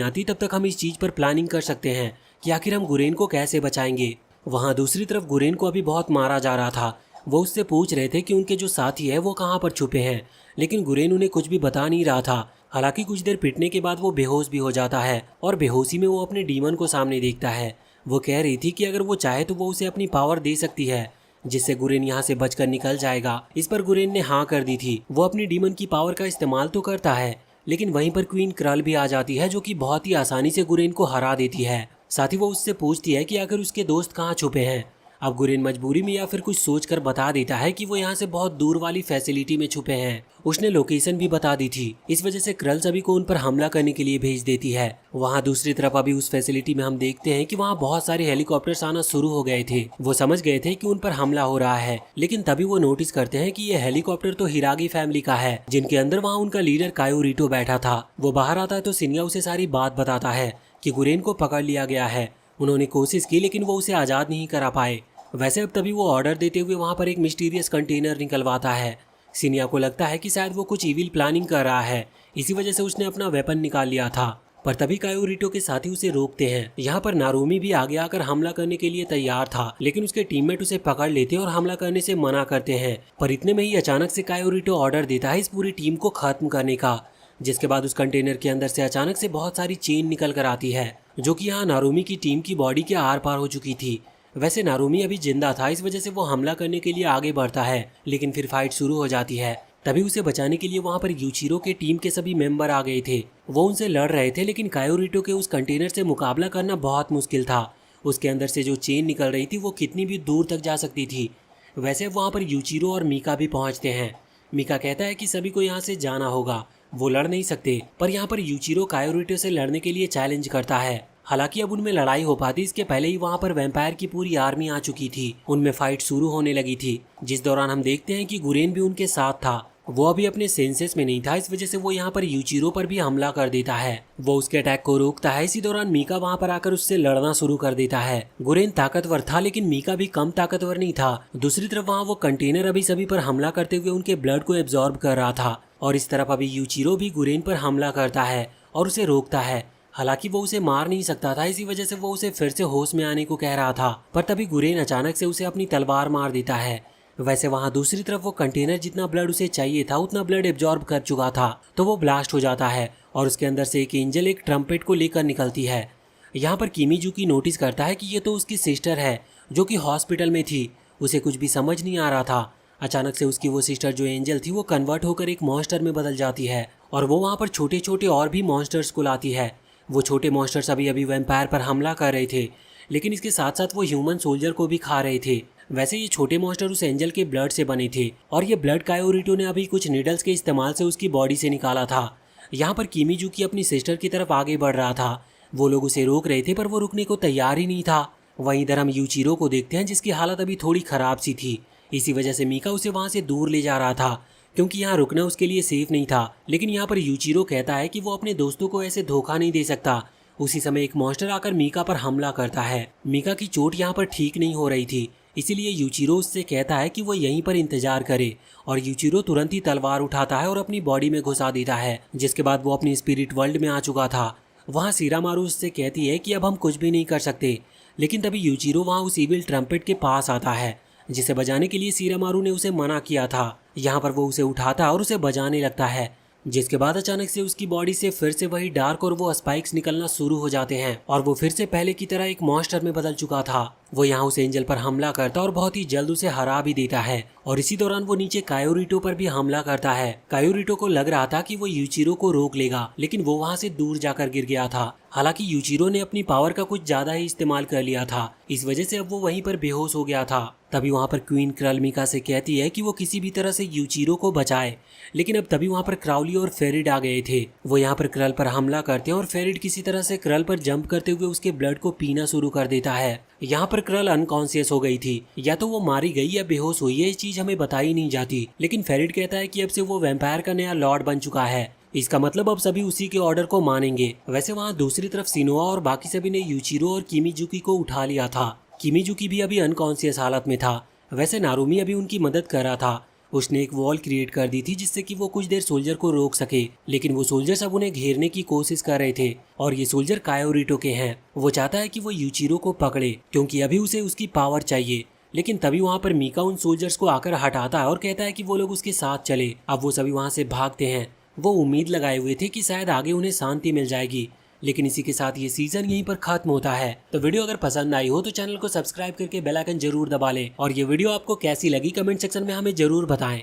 आती तब तक हम इस चीज पर प्लानिंग कर सकते हैं कि आखिर हम गुरेन को कैसे बचाएंगे। वहाँ दूसरी तरफ गुरेन को अभी बहुत मारा जा रहा था। वो उससे पूछ रहे थे कि उनके जो साथी है वो कहाँ पर छुपे हैं, लेकिन गुरेन उन्हें कुछ भी बता नहीं रहा था। हालांकि कुछ देर पिटने के बाद वो बेहोश भी हो जाता है और बेहोशी में वो अपने डीमन को सामने देखता है। वो कह रही थी कि अगर वो चाहे तो वो उसे अपनी पावर दे सकती है जिससे गुरेन यहाँ से बचकर निकल जाएगा। इस पर गुरेन ने हाँ कर दी थी। वो अपनी डीमन की पावर का इस्तेमाल तो करता है, लेकिन वहीं पर क्वीन क्रल भी आ जाती है जो कि बहुत ही आसानी से गुरेन को हरा देती है। साथ ही वो उससे पूछती है कि आखिर उसके दोस्त कहाँ छुपे हैं। अब गुरेन मजबूरी में या फिर कुछ सोचकर बता देता है कि वो यहाँ से बहुत दूर वाली फैसिलिटी में छुपे हैं। उसने लोकेशन भी बता दी थी। इस वजह से क्रल सभी को उन पर हमला करने के लिए भेज देती है। वहाँ दूसरी तरफ अभी उस फैसिलिटी में हम देखते हैं कि वहाँ बहुत सारे हेलीकॉप्टर्स आना शुरू हो गए थे। वो समझ गए थे कि उन पर हमला हो रहा है, लेकिन तभी वो नोटिस करते हैं कि ये हेलीकॉप्टर तो हिरागी फैमिली का है, जिनके अंदर वहाँ उनका लीडर कायोरिटो बैठा था। वो बाहर आता है तो सिन्या उसे सारी बात बताता है कि गुरेन को पकड़ लिया गया है। उन्होंने कोशिश की लेकिन वो उसे आज़ाद नहीं करा पाए। वैसे अब तभी वो ऑर्डर देते हुए वहाँ पर एक मिस्टीरियस कंटेनर निकलवाता है। सिनिया को लगता है कि शायद वो कुछ इविल प्लानिंग कर रहा है, इसी वजह से उसने अपना वेपन निकाल लिया था। पर तभी कायोरिटो के साथी उसे रोकते हैं। यहाँ पर नारुमी भी आगे आकर हमला करने के लिए तैयार था, लेकिन उसके टीममेट उसे पकड़ लेते और हमला करने से मना करते हैं। पर इतने में ही अचानक से कायोरिटो ऑर्डर देता है इस पूरी टीम को खत्म करने का, जिसके बाद उस कंटेनर के अंदर से अचानक से बहुत सारी चेन निकल कर आती है, जो कि यहाँ नारुमी की टीम की बॉडी के आर पार हो चुकी थी। वैसे नारुमी अभी जिंदा था, इस वजह से वो हमला करने के लिए आगे बढ़ता है, लेकिन फिर फाइट शुरू हो जाती है। तभी उसे बचाने के लिए वहाँ पर यूचिरो के टीम के सभी मेंबर आ गए थे। वो उनसे लड़ रहे थे, लेकिन कायोरिटो के उस कंटेनर से मुकाबला करना बहुत मुश्किल था। उसके अंदर से जो चेन निकल रही थी वो कितनी भी दूर तक जा सकती थी। वैसे वहाँ पर यूचिरो और मीका भी पहुँचते हैं। मीका कहता है कि सभी को यहाँ से जाना होगा, वो लड़ नहीं सकते। पर यहाँ पर यूचिरो कायोरिटो से लड़ने के लिए चैलेंज करता है। हालांकि अब उनमें लड़ाई हो पाती, इसके पहले ही वहाँ पर वैम्पायर की पूरी आर्मी आ चुकी थी। उनमें फाइट शुरू होने लगी थी, जिस दौरान हम देखते हैं कि गुरेन भी उनके साथ था। वो अभी अपने सेंसेस में नहीं था, इस वजह से वो यहाँ पर यूचिरो पर भी हमला कर देता है। वो उसके अटैक को रोकता है। इसी दौरान मीका वहाँ पर आकर उससे लड़ना शुरू कर देता है। गुरेन ताकतवर था, लेकिन मीका भी कम ताकतवर नहीं था। दूसरी तरफ वहाँ वो कंटेनर अभी सभी पर हमला करते हुए उनके ब्लड को एब्जॉर्ब कर रहा था, और इस तरफ अभी यूचिरो भी गुरेन पर हमला करता है और उसे रोकता है। हालांकि वो उसे मार नहीं सकता था, इसी वजह से वो उसे फिर से होश में आने को कह रहा था। पर तभी गुरेन अचानक से उसे अपनी तलवार मार देता है। वैसे वहाँ दूसरी तरफ वो कंटेनर जितना ब्लड उसे चाहिए था उतना ब्लड एब्जॉर्ब कर चुका था, तो वो ब्लास्ट हो जाता है और उसके अंदर से एक एंजल एक ट्रम्पेट को लेकर निकलती है। यहाँ पर किमीजुकी नोटिस करता है कि ये तो उसकी सिस्टर है जो कि हॉस्पिटल में थी। उसे कुछ भी समझ नहीं आ रहा था। अचानक से उसकी वो सिस्टर जो एंजल थी वो कन्वर्ट होकर एक मॉन्स्टर में बदल जाती है, और वो वहाँ पर छोटे छोटे और भी मॉन्स्टर्स को लाती है। वो छोटे मॉन्स्टर्स अभी वैम्पायर पर हमला कर रहे थे, लेकिन इसके साथ साथ वो ह्यूमन सोल्जर को भी खा रहे थे। वैसे ये छोटे मॉन्स्टर उस एंजल के ब्लड से बने थे, और ये ब्लड कायोरिटो ने अभी कुछ नीडल्स के इस्तेमाल से उसकी बॉडी से निकाला था। यहाँ पर किमीजुकी अपनी सिस्टर की तरफ आगे बढ़ रहा था। वो लोग उसे रोक रहे थे, पर वो रुकने को तैयार ही नहीं था। वहीं इधर हम यूचिरो को देखते हैं, जिसकी हालत अभी थोड़ी खराब सी थी। इसी वजह से मीका उसे वहाँ से दूर ले जा रहा था, क्योंकि यहाँ रुकना उसके लिए सेफ नहीं था। लेकिन यहाँ पर यूचिरो कहता है कि वो अपने दोस्तों को ऐसे धोखा नहीं दे सकता। उसी समय एक मॉन्स्टर आकर मीका पर हमला करता है। मीका की चोट यहाँ पर ठीक नहीं हो रही थी, इसीलिए यूचिरो उससे कहता है कि वो यहीं पर इंतजार करे, और यूचिरो तुरंत ही तलवार उठाता है और अपनी बॉडी में घुसा देता है। जिसके बाद वो अपनी स्पिरिट वर्ल्ड में आ चुका था। वहाँ सीरामारू उससे कहती है कि अब हम कुछ भी नहीं कर सकते, लेकिन तभी यूचिरो वहाँ उस इविल ट्रम्पेट के पास आता है, जिसे बजाने के लिए सीरामारू ने उसे मना किया था। यहाँ पर वो उसे उठाता और उसे बजाने लगता है, जिसके बाद अचानक से उसकी बॉडी से फिर से वही डार्क और वो स्पाइक्स निकलना शुरू हो जाते हैं, और वो फिर से पहले की तरह एक मॉन्स्टर में बदल चुका था। वो यहाँ उस एंजल पर हमला करता और बहुत ही जल्द उसे हरा भी देता है, और इसी दौरान वो नीचे कायोरिटो पर भी हमला करता है। कायोरिटो को लग रहा था कि वो यूचिरो को रोक लेगा, लेकिन वो वहाँ से दूर जाकर गिर गया था। हालांकि यूचिरो ने अपनी पावर का कुछ ज्यादा ही इस्तेमाल कर लिया था, इस वजह से अब वो वहीं पर बेहोश हो गया था। तभी वहाँ पर क्वीन क्रल मीका से कहती है कि वो किसी भी तरह से यूचिरो को बचाए, लेकिन अब तभी वहाँ पर क्राउली और फेरिड आ गए थे। वो यहाँ पर क्रल पर हमला करते हैं और फेरिड किसी तरह से क्रल पर जंप करते हुए उसके ब्लड को पीना शुरू कर देता है। यहाँ पर क्रल अनकॉन्शियस हो गई थी, या तो वो मारी गई या बेहोश हुई है, इस चीज हमें बताई नहीं जाती। लेकिन फेरिड कहता है कि अब से वो वैम्पायर का नया लॉर्ड बन चुका है, इसका मतलब अब सभी उसी के ऑर्डर को मानेंगे। वैसे वहाँ दूसरी तरफ सिनोआ और बाकी सभी ने यूचिरो और किमीजुकी को उठा लिया था। किमीजुकी भी अभी अनकॉन्शियस हालत में था। वैसे नारुमी अभी उनकी मदद कर रहा था। उसने एक वॉल क्रिएट कर दी थी, जिससे कि वो कुछ देर सोल्जर को रोक सके, लेकिन वो सोल्जर सब उन्हें घेरने की कोशिश कर रहे थे, और ये सोल्जर कायोरिटो के हैं। वो चाहता है कि वो यूचिरो को पकड़े, क्योंकि अभी उसे उसकी पावर चाहिए। लेकिन तभी वहाँ पर मीका उन सोल्जर्स को आकर हटाता है और कहता है कि वो लोग उसके साथ चले। अब वो सभी वहाँ से भागते हैं। वो उम्मीद लगाए हुए थे कि शायद आगे उन्हें शांति मिल जाएगी, लेकिन इसी के साथ ये सीजन यहीं पर खत्म होता है। तो वीडियो अगर पसंद आई हो तो चैनल को सब्सक्राइब करके बेल आइकन जरूर दबा लें और ये वीडियो आपको कैसी लगी कमेंट सेक्शन में हमें जरूर बताएं।